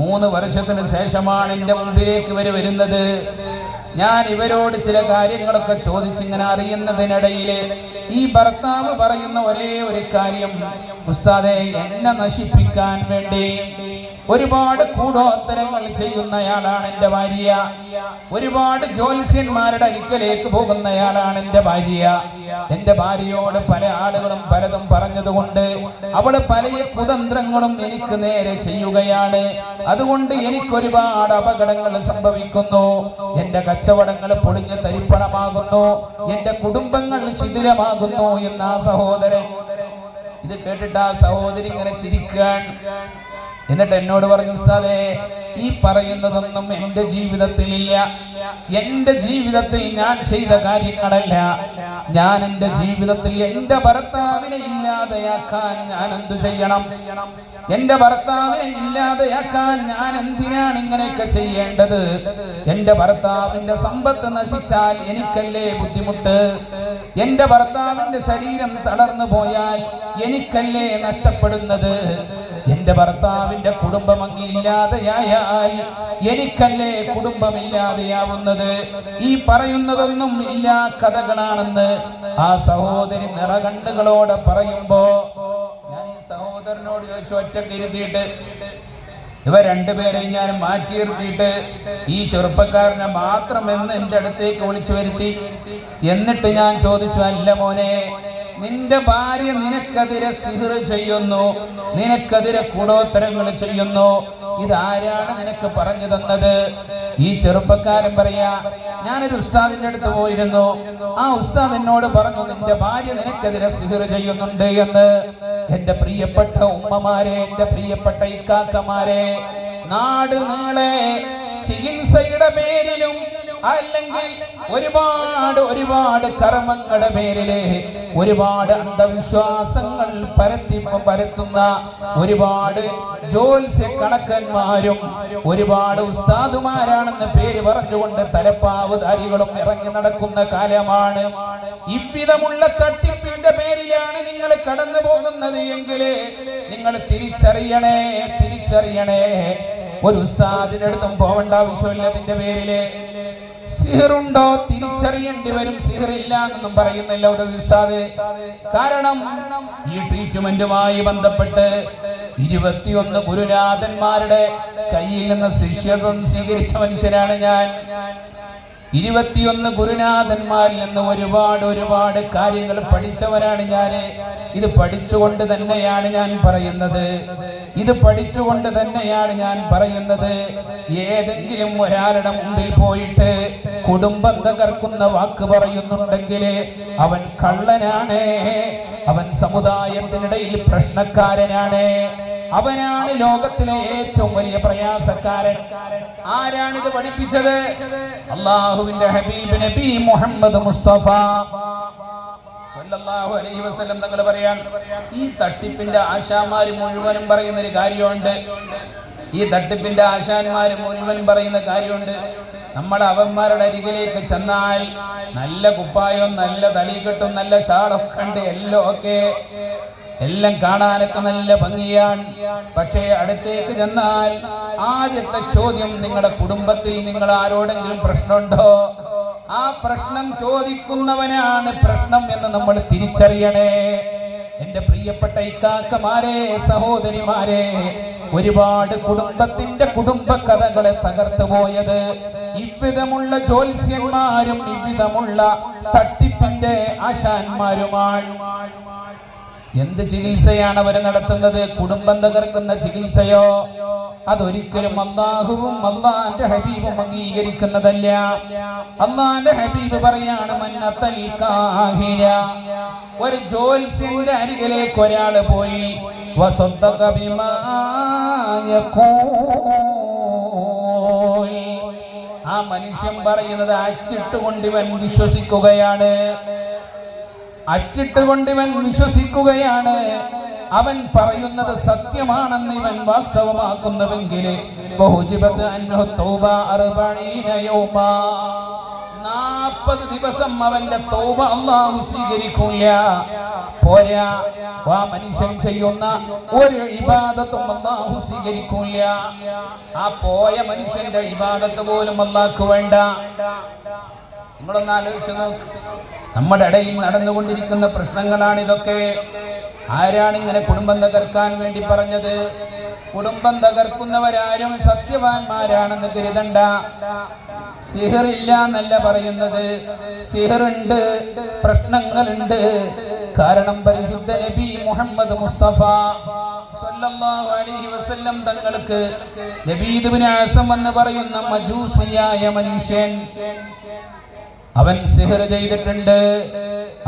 3 വർഷത്തിന് ശേഷമാണ് എൻ്റെ മുമ്പിലേക്ക് ഇവർ വരുന്നത്. ഞാൻ ഇവരോട് ചില കാര്യങ്ങളൊക്കെ ചോദിച്ചിങ്ങനെ അറിയുന്നതിനിടയിൽ ഈ ഭർത്താവ് പറയുന്ന ഒരേ ഒരു കാര്യം, ഉസ്താദേ, എന്നെ നശിപ്പിക്കാൻ വേണ്ടി ഒരുപാട് കൂടോത്തരങ്ങൾ ചെയ്യുന്നയാളാണ് എൻ്റെ ഭാര്യ. ഒരുപാട് ജ്യോത്സ്യന്മാരുടെ അടുക്കലേക്ക് പോകുന്നയാളാണ് എൻ്റെ ഭാര്യ. എൻ്റെ ഭാര്യയോട് പല ആളുകളും പലതും പറഞ്ഞതുകൊണ്ട് അവൾ പല കുതന്ത്രങ്ങളും എനിക്ക് നേരെ ചെയ്യുകയാണ്. അതുകൊണ്ട് എനിക്കൊരുപാട് അപകടങ്ങൾ സംഭവിക്കുന്നു. എൻ്റെ കച്ചവടങ്ങൾ പൊളിഞ്ഞ് തരിപ്പണമാകുന്നു, എൻ്റെ കുടുംബങ്ങൾ ശിഥിലമാകുന്നു എന്ന് ആ സഹോദരൻ. ഇത് കേട്ടിട്ട് ആ സഹോദരി ഇങ്ങനെ ചിരിക്കാൻ, എന്നിട്ട് എന്നോട് പറഞ്ഞു, ഉസ്താദേ, ഈ പറയുന്നതൊന്നും എൻ്റെ ജീവിതത്തിലില്ല. എൻ്റെ ജീവിതത്തിൽ ഞാൻ ചെയ്ത കാര്യങ്ങളല്ല. ഞാൻ എൻ്റെ ജീവിതത്തിൽ എൻ്റെ ഭർത്താവിനെ ഇല്ലാതെയാക്കാൻ ഞാൻ എന്തു ചെയ്യണം? എൻ്റെ ഭർത്താവിനെ ഇല്ലാതെയാക്കാൻ ഞാൻ എന്തിനാണ് ഇങ്ങനെയൊക്കെ ചെയ്യേണ്ടത്? എൻ്റെ ഭർത്താവിൻ്റെ സമ്പത്ത് നശിച്ചാൽ എനിക്കല്ലേ ബുദ്ധിമുട്ട്? എൻ്റെ ഭർത്താവിൻ്റെ ശരീരം തളർന്നു പോയാൽ എനിക്കല്ലേ നഷ്ടപ്പെടുന്നത്? എൻ്റെ ഭർത്താവിൻ്റെ കുടുംബം ഇല്ലാതെയായാൽ എനിക്കല്ലേ കുടുംബമില്ലാതെയാവുന്നത്? ഈ പറയുന്നതൊന്നും ഇല്ലാ കഥകളാണെന്ന് ആ സഹോദരി നിറകണ്ണുകളോടെ പറയുമ്പോ ഞാൻ ഈ സഹോദരനോട് ചോദിച്ചു, ഒറ്റക്ക് ഇരുത്തിയിട്ട് ഇവർ രണ്ടുപേരെയും ഞാൻ മാറ്റി നിർത്തിയിട്ട് ഈ ചെറുപ്പക്കാരനെ മാത്രം എന്ന് എൻ്റെ അടുത്തേക്ക് വിളിച്ചു വരുത്തി. എന്നിട്ട് ഞാൻ ചോദിച്ചു, അല്ല മോനെ, നിന്റെ ഭാര്യ നിനക്കെതിരെ സിഹ്ർ ചെയ്യുന്നു, നിനക്കെതിരെ കൂടോത്തരങ്ങൾ ചെയ്യുന്നു, ഇതാരാണ് നിനക്ക് പറഞ്ഞു തന്നത്? ഈ ചെറുപ്പക്കാരൻ പറയാ, ഞാനൊരു ഉസ്താദിന്റെ അടുത്ത് പോയിരുന്നു. ആ ഉസ്താദ് എന്നോട് പറഞ്ഞു, നിന്റെ ഭാര്യ നിനക്കെതിരെ സിഹ്ർ ചെയ്യുന്നുണ്ട് എന്ന്. എന്റെ പ്രിയപ്പെട്ട ഉമ്മമാരെ, എന്റെ പ്രിയപ്പെട്ട ഇക്കാക്കമാരെ, നാട് നീളെ ചികിത്സയുടെ പേരിലും അല്ലെങ്കിൽ ഒരുപാട് കർമ്മങ്ങളുടെ പേരില് ഒരുപാട് അന്ധവിശ്വാസങ്ങൾ പരത്തുന്ന ഒരുപാട് ജ്യോത്സ്യ കണക്കന്മാരും ഒരുപാട് ഉസ്താദുമാരാണെന്ന് പേര് പറഞ്ഞുകൊണ്ട് തലപ്പാവുധാരികളും ഇറങ്ങി നടക്കുന്ന കാലമാണ്. ഇவ்விதമുള്ള തട്ടിപ്പിന്റെ പേരിലാണ് നിങ്ങൾ കടന്നു പോകുന്നത് എങ്കിൽ നിങ്ങൾ തിരിച്ചറിയണേ. ഒരു ഉസ്താദിന്റെ അടുത്തും പോവേണ്ട ആവശ്യമില്ല. അതിന്റെ പേരില് സിഹറുണ്ടോ തിരിച്ചറിയേണ്ടി വരും. സിഹറില്ല എന്നൊന്നും പറയുന്നില്ല ഉസ്താദ്. കാരണം ഈ ട്രീറ്റ്മെന്റുമായി ബന്ധപ്പെട്ട് 21 ഗുരുനാഥന്മാരുടെ കയ്യിൽ നിന്ന് ശിഷ്യത്വം സ്വീകരിച്ച മനുഷ്യനാണ് ഞാൻ. 21 ഗുരുനാഥന്മാരിൽ നിന്ന് ഒരുപാട് കാര്യങ്ങൾ പഠിച്ചവരാണ് ഞാൻ. ഇത് പഠിച്ചുകൊണ്ട് തന്നെയാണ് ഞാൻ പറയുന്നത്. ഏതെങ്കിലും ഒരാളുടെ മുമ്പിൽ പോയിട്ട് കുടുംബം തകർക്കുന്ന വാക്ക് പറയുന്നുണ്ടെങ്കിൽ അവൻ കള്ളനാണ്, അവൻ സമുദായത്തിനിടയിൽ പ്രശ്നക്കാരനാണ്, അവനാണ് ലോകത്തിലെ ഏറ്റവും വലിയ പ്രയാസക്കാരൻ. ആരാണിത് പഠിപ്പിച്ചത്? അല്ലാഹുവിന്റെ ഹബീബ് നബി മുഹമ്മദ് മുസ്തഫ സല്ലല്ലാഹു അലൈഹി വസല്ലം തങ്ങൾ പറയാൻ, ഈ തട്ടിപ്പിന്റെ ആശാന്മാര് മുഴുവനും പറയുന്നൊരു കാര്യമുണ്ട്. നമ്മൾ അവന്മാരുടെ അരികിലേക്ക് ചെന്നാൽ നല്ല കുപ്പായവും നല്ല തലീകെട്ടും നല്ല ഷാളൊക്കെ ഉണ്ട്, എല്ലാം കാണാനൊക്കെ നല്ല ഭംഗിയാണ്. പക്ഷേ അടുത്തേക്ക് ചെന്നാൽ ആദ്യത്തെ ചോദ്യം, നിങ്ങളുടെ കുടുംബത്തിൽ നിങ്ങൾ ആരോടെങ്കിലും പ്രശ്നമുണ്ടോ? ആ പ്രശ്നം ചോദിക്കുന്നവനാണ് പ്രശ്നം എന്ന് നമ്മൾ തിരിച്ചറിയണേ. എന്റെ പ്രിയപ്പെട്ട ഇക്കാക്കമാരെ, സഹോദരിമാരെ, ഒരുപാട് കുടുംബത്തിന്റെ കുടുംബകഥകളെ തകർത്തു പോയത് ഇவ்விதമുള്ള ജ്യോത്സ്യന്മാരും ഇவ்விதമുള്ള തട്ടിപ്പിന്റെ ആശാന്മാരുമാണ്. എന്ത് ചികിത്സയാണ് അവർ നടത്തുന്നത്? കുടുംബം തകർക്കുന്ന ചികിത്സയോ? അതൊരിക്കലും അല്ലാഹുവും അല്ലാഹുവിന്റെ ഹബീബും അംഗീകരിക്കുന്നതല്ല. അല്ലാഹുവിന്റെ ഹബീബ് പറയാണ്, മന്നതൽ കാഹിന, ഒരു ജ്യോത്സ്യന്റെ അരികിലേക്ക് ഒരാൾ പോയി, വസദ്ദഖ ബിമാ യഖൂൽ, ആ മനുഷ്യൻ പറയുന്നത് അച്ചിട്ടുകൊണ്ട് ഇവൻ വിശ്വസിക്കുകയാണ്, അച്ചിട്ടുകൊണ്ട് ഇവൻ വിശ്വസിക്കുകയാണ്. അവൻ പറയുന്നത് സത്യമാണെന്ന് ഇവൻ വാസ്തവമാക്കുന്നുവെങ്കിൽ 40 ദിവസം അവന്റെ തൗബ അല്ലാഹു സ്വീകരിക്കില്ല. പോരാ, ആ മനുഷ്യൻ ചെയ്യുന്ന ഒരു ഇബാദത്തും അല്ലാഹു സ്വീകരിക്കില്ല. ആ പോയ മനുഷ്യന്റെ ഇബാദത്ത് പോലും അല്ലാഹുക്ക് വേണ്ട. നിങ്ങളൊന്ന് ആലോചിച്ച് നോക്ക്. നമ്മുടെ ഇടയിൽ നടന്നുകൊണ്ടിരിക്കുന്ന പ്രശ്നങ്ങളാണ് ഇതൊക്കെ. ആരാണ് ഇങ്ങനെ കുടുംബം തകർക്കാൻ വേണ്ടി പറഞ്ഞത്? കുടുംബം തകർക്കുന്നവരാരും സത്യവാന്മാരാണെന്ന് കരുതണ്ട. സിഹറില്ല എന്നല്ല പറയുന്നത്, സിഹറുണ്ട്, പ്രശ്നങ്ങളുണ്ട്. കാരണം പരിശുദ്ധ നബി മുഹമ്മദ് മുസ്തഫ സല്ലല്ലാഹു അലൈഹി വസല്ലം തങ്ങൾക്ക് ലബീദ് ഇബ്നു അസം എന്ന് പറയുന്ന മജൂസിയായ മനുഷ്യൻ, അവൻ സിഹർ ചെയ്തിട്ടുണ്ട്.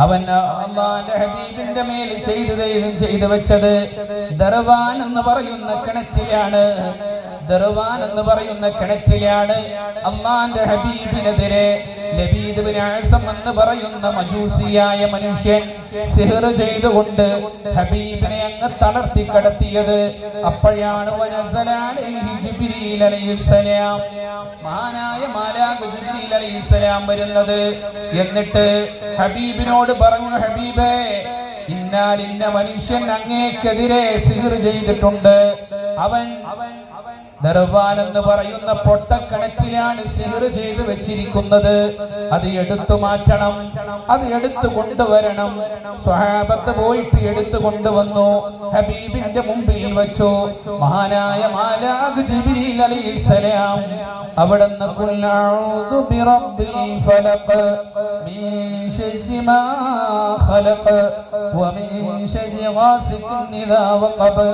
അവൻ അല്ലാഹുവിന്റെ ഹബീബിന്റെ മേൽ ചെയ്തു വെച്ചത് ദർവാൻ എന്ന് പറയുന്ന കിണറ്റിലാണ്. ദർവാൻ എന്ന് പറയുന്ന കിണറ്റിലാണ് അല്ലാഹുവിന്റെ ഹബീബിനെതിരെ ലബീദ് ഇബ്നു അസം എന്ന് പറയുന്ന മജൂസിയായ മനുഷ്യൻ സിഹർ ചെയ്തുകൊണ്ട് ഹബീബിനെ അങ്ങ് തളർത്തി കടത്തിയത്. അപ്പോഴാണ് വനസല അലൈഹി ജിബ്രീൽ അലൈഹിസ്സലാം, മഹാനായ മാലാഖ് ജിബ്രീൽ അലൈഹിസ്സലാം വരുന്നത്. എന്നിട്ട് ഹബീബിനോട് പറഞ്ഞു, ഹബീബേ, ഇന്ന മനുഷ്യൻ അങ്ങേക്കെതിരെ സിഹർ ചെയ്തിട്ടുണ്ട്. അവൻ ദർവാൻ എന്ന് പറയുന്ന പൊട്ടക്കിണറ്റിലാണ് സിഹർ ചെയ്ത് വെച്ചിരിക്കുന്നത്. അത് എടുത്തു മാറ്റണം, അത് എടുത്തു കൊണ്ടുവരണം. സ്വഹാബത്ത് പോയിട്ട് എടുത്തു കൊണ്ടുവന്നു, ഹബീബിന്റെ മുമ്പിൽ വെച്ചു. മഹാനായ മാലാഖ് ജിബ്രീൽ അലൈഹിസ്സലാം അവിടുന്ന് ഖുൽ അഊദു ബിറബ്ബിൽ ഫലഖ് മിൻ ശർരി മാ ഖലഖ് വമിൻ ശർരി ഗാസിഖിൻ ഇദാ വഖബ്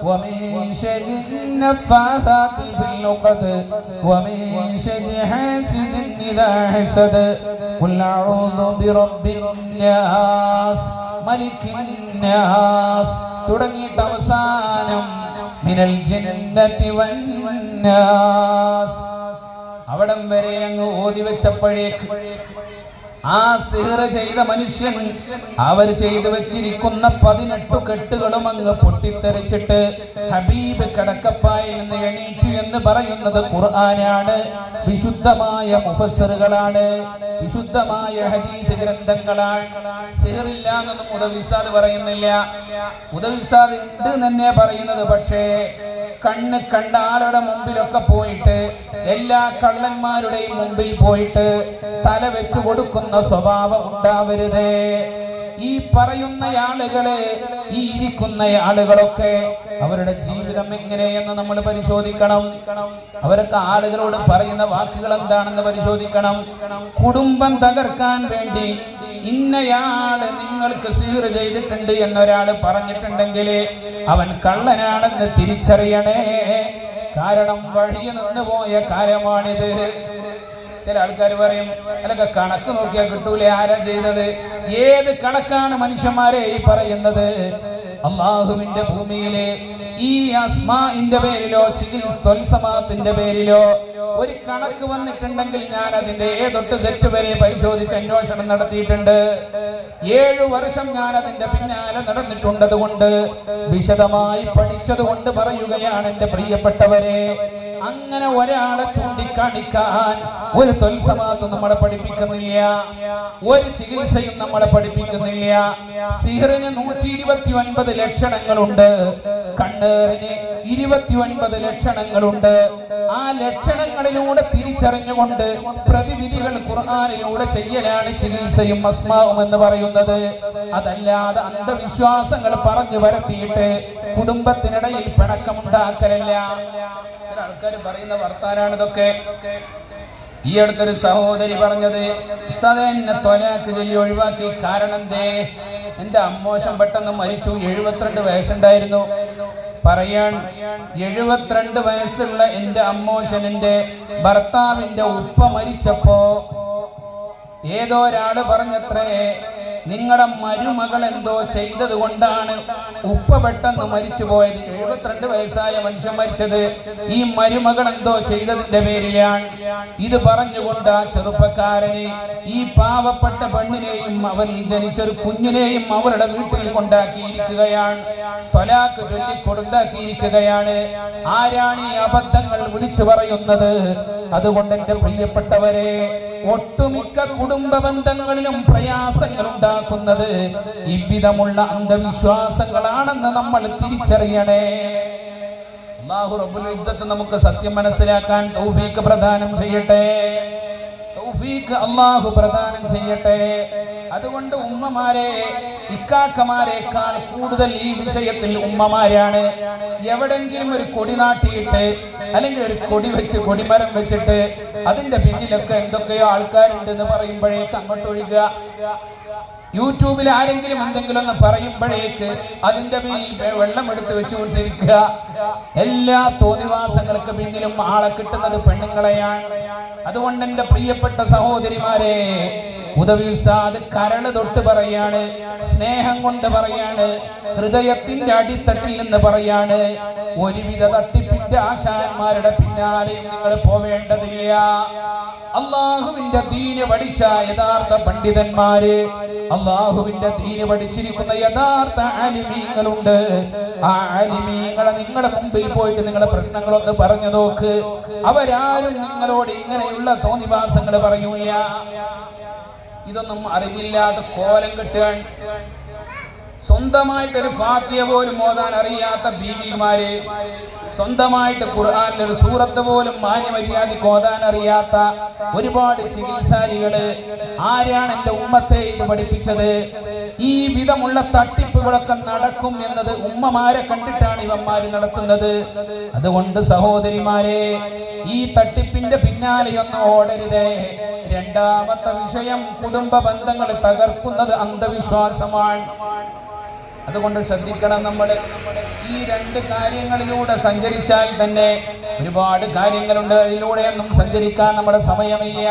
വമിൻ ശർരി النفاثات في العقد ومن شر حاسد إذا حسد قل أعوذ برب الناس ملك الناس തുടങ്ങിയിട്ട് അവസാനം മിനൽ ജന്നത്തി വന്നാസ് അവിടം വരെ അങ്ങ് ഓതി വെച്ചപ്പോഴേക്ക് ആ സിഹർ ചെയ്ത മനുഷ്യൻ അവർ ചെയ്തു വെച്ചിരിക്കുന്ന 18 കെട്ടുകളും അങ്ങ് പൊട്ടിത്തെറിച്ചിട്ട് ഹബീബ് കിടക്കപ്പായിൽ നിന്ന് എണീറ്റു എന്ന് പറയുന്നത് ഖുർആനാണ്, വിശുദ്ധമായ മുഫസ്സിറുകളാണ്, വിശുദ്ധമായ ഹദീസ് ഗ്രന്ഥങ്ങളാണ്. സിഹറില്ല എന്നൊന്നും ഉദവിസാദ് പറയുന്നില്ല. ഉദവിസാദ് ഉണ്ട് തന്നെ പറയുന്നത്. പക്ഷേ കണ്ണ് കണ്ട ആളുടെ മുമ്പിലൊക്കെ പോയിട്ട്, എല്ലാ കള്ളന്മാരുടെയും മുമ്പിൽ പോയിട്ട് തല വെച്ചു കൊടുക്കുന്ന സ്വഭാവം ഉണ്ടാവരുതേ. ഈ പറയുന്ന ആളുകളെ, ഈ ഇരിക്കുന്ന ആളുകളൊക്കെ അവരുടെ ജീവിതം എങ്ങനെയെന്ന് നമ്മൾ പരിശോധിക്കണം. അവരൊക്കെ ആളുകളോട് പറയുന്ന വാക്കുകൾ എന്താണെന്ന് പരിശോധിക്കണം. കുടുംബം തകർക്കാൻ വേണ്ടി ഇന്നയാള് നിങ്ങൾക്ക് സിഹർ ചെയ്തിട്ടുണ്ട് എന്നൊരാൾ പറഞ്ഞിട്ടുണ്ടെങ്കിൽ അവൻ കള്ളനാണെന്ന് തിരിച്ചറിയണേ. കാരണം വഴിയിൽ നിന്ന് പോയ കാര്യമാണിത്. ചില ആൾക്കാർ പറയും, അതൊക്കെ കണക്ക് നോക്കിയാൽ കിട്ടൂലേ ആരാ ചെയ്തത്. ഏത് കണക്കാണ് മനുഷ്യന്മാരെ ഈ പറയുന്നത്? അള്ളാഹുവിന്റെ ഭൂമിയിലെ ഈ അസ്മാഇന്റെ പേരിലോ ചികിത്സമാത്തിന്റെ പേരിലോ ഒരു കണക്ക് വന്നിട്ടുണ്ടെങ്കിൽ ഞാൻ അതിന്റെ തൊട്ട് സെറ്റ് വരെ പരിശോധിച്ച് അന്വേഷണം നടത്തിയിട്ടുണ്ട്. 7 വർഷം ഞാൻ അതിന്റെ പിന്നാലെ നടന്നിട്ടുണ്ട്. അതുകൊണ്ട് വിശദമായി പഠിച്ചതുകൊണ്ട് പറയുകയാണ് എന്റെ പ്രിയപ്പെട്ടവരെ. അങ്ങനെ ഒരാളെ ചൂണ്ടിക്കാണിക്കാൻ ഒരു തൊൽസമാത്തും നമ്മളെ പഠിപ്പിക്കുന്നില്ല, ഒരു ചികിത്സയും നമ്മളെ പഠിപ്പിക്കുന്നില്ല. സിഹറിന് 129 ലക്ഷണങ്ങളുണ്ട്, കണ്ണേറിന് 29 ലക്ഷണങ്ങളുണ്ട്. ആ ലക്ഷണങ്ങളിലൂടെ തിരിച്ചറിഞ്ഞുകൊണ്ട് പ്രതിവിധികൾ ഖുർആനിലൂടെ ചെയ്യലാണ് ചികിത്സയും അസ്മാവും എന്ന് പറയുന്നത്. അതല്ലാതെ അന്ധവിശ്വാസങ്ങൾ പറഞ്ഞു വരത്തിയിട്ട് കുടുംബത്തിനിടയിൽ പിണക്കമുണ്ടാക്കലല്ല. ചില ആൾക്കാർ പറയുന്ന വർത്താനാണ് ഇതൊക്കെ. ഈ അടുത്തൊരു സഹോദരി പറഞ്ഞത്, ഉസ്താദേ എന്നെ ത്വലാഖ് ചൊല്ലി ഒഴിവാക്കി. കാരണം എന്തേ? എന്റെ അമ്മോശം പെട്ടെന്ന് മരിച്ചു, 72 വയസ്സുണ്ടായിരുന്നു. പറയാൻ 72 വയസ്സുള്ള എന്റെ അമ്മോശന്റെ ഭർത്താവിന്റെ ഉപ്പ മരിച്ചപ്പോ ഏതോ ഒരാള് പറഞ്ഞത്രേ, നിങ്ങളുടെ മരുമകൾ എന്തോ ചെയ്തത് കൊണ്ടാണ് ഉപ്പ പെട്ടെന്ന് മരിച്ചു പോയത്. 72 വയസ്സായ മനുഷ്യൻ മരിച്ചത് ഈ മരുമകൾ എന്തോ ചെയ്തതിന്റെ പേരിലാണ്. ഇത് പറഞ്ഞുകൊണ്ട് ആ ചെറുപ്പക്കാരനെ, ഈ പാവപ്പെട്ട പെണ്ണിനെയും അവരിൽ ജനിച്ചൊരു കുഞ്ഞിനെയും അവരുടെ വീട്ടിൽ കൊണ്ടാക്കിയിരിക്കുകയാണ്, ത്വലാഖ് ചൊല്ലി കൊടുത്താക്കിയിരിക്കുകയാണ്. ആരാണ് ഈ അബദ്ധങ്ങൾ വിളിച്ചു പറയുന്നത്? അതുകൊണ്ട് എന്റെ പ്രിയപ്പെട്ടവരെ, ഒട്ടുമിക്ക കുടുംബ ബന്ധങ്ങളിലും പ്രയാസങ്ങൾ ഉണ്ടാക്കുന്നത് ഇவ்விதമുള്ള അന്ധവിശ്വാസങ്ങളാണെന്ന് നമ്മൾ തിരിച്ചറിയണേ. അല്ലാഹു റബ്ബുൽ ഇസ്സത്ത് നമുക്ക് സത്യം മനസ്സിലാക്കാൻ തൗഫീഖ് പ്രദാനം ചെയ്യട്ടെ. തൗഫീഖ് അല്ലാഹു പ്രദാനം ചെയ്യട്ടെ. അതുകൊണ്ട് ഉമ്മമാരെ, ഇക്കാക്കമാരെക്കാൾ കൂടുതൽ ഈ വിഷയത്തിൽ ഉമ്മമാരാണ്. എവിടെങ്കിലും ഒരു കൊടി നാട്ടിയിട്ട് അല്ലെങ്കിൽ ഒരു കൊടി വെച്ച് കൊടിമരം വെച്ചിട്ട് അതിന്റെ പിന്നിലൊക്കെ എന്തൊക്കെയോ ആൾക്കാരുണ്ടെന്ന് പറയുമ്പോഴേക്ക് അങ്ങോട്ട് ഒഴുകുക. യൂട്യൂബിൽ ആരെങ്കിലും എന്തെങ്കിലും ഒന്ന് പറയുമ്പോഴേക്ക് അതിന്റെ വെള്ളം എടുത്ത് വെച്ചുകൊണ്ടിരിക്കുക. എല്ലാ തോന്നിവാസങ്ങൾക്ക് പിന്നിലും ആളെ കിട്ടുന്നത് പെണ്ണുങ്ങളെയാണ്. അതുകൊണ്ട് എന്റെ പ്രിയപ്പെട്ട സഹോദരിമാരെ, ഉദവി ഉസ്താദ് കരള് തൊട്ട് പറയാണ്, സ്നേഹം കൊണ്ട് പറയാണ്, ഹൃദയത്തിന്റെ അടിത്തട്ടിൽ നിന്ന് പറയാണ്, ഒരുവിധ തട്ടിപ്പിന്റെ ആശാന്മാരുടെ പിന്നാലെ നിങ്ങൾ പോവേണ്ടതില്ല. അള്ളാഹുവിന്റെ ദീന് പഠിച്ച യഥാർത്ഥ പണ്ഡിതന്മാര്, അള്ളാഹുവിന്റെ ദീന് പഠിച്ചിരിക്കുന്ന യഥാർത്ഥ ആലിമീങ്ങളുണ്ട്. ആ ആലിമീങ്ങളെ നിങ്ങളുടെ മുമ്പിൽ പോയിട്ട് നിങ്ങളുടെ പ്രശ്നങ്ങളൊന്ന് പറഞ്ഞു നോക്ക്. അവരാരും നിങ്ങളോട് ഇങ്ങനെയുള്ള തോന്നിവാസങ്ങൾ പറയൂല. ഇതൊന്നും അറിവില്ലാതെ കോലം കെട്ടുകയാണ്. സ്വന്തമായിട്ടൊരു ഫാത്തിഹ പോലും ഓതാൻ അറിയാത്ത ബീവിമാര്, സ്വന്തമായിട്ട് ഖുർആനിൽ ഒരു സൂറത്ത് പോലും മാന്യമര്യാദയ്ക്ക് ഓതാൻ അറിയാത്ത ഒരുപാട് ചികിത്സാരികള്. ആരാണ് എന്റെ ഉമ്മത്തെ ഇത് പഠിപ്പിച്ചത്? ഈ വിധമുള്ള തട്ടിപ്പുകളൊക്കെ നടക്കും എന്നത് ഉമ്മമാരെ കണ്ടിട്ടാണ് ഇവന്മാര് നടത്തുന്നത്. അതുകൊണ്ട് സഹോദരിമാരെ, ഈ തട്ടിപ്പിന്റെ പിന്നാലെയൊന്നും ഓടരുതേ. രണ്ടാമത്തെ വിഷയം, കുടുംബ ബന്ധങ്ങൾ തകർക്കുന്നത് അന്ധവിശ്വാസമാണ്. അതുകൊണ്ട് ശ്രദ്ധിക്കണം. നമ്മൾ ഈ രണ്ട് കാര്യങ്ങളിലൂടെ സഞ്ചരിച്ചാൽ തന്നെ ഒരുപാട് കാര്യങ്ങളുണ്ട്. അതിലൂടെയൊന്നും സഞ്ചരിക്കാൻ നമ്മുടെ സമയമില്ല.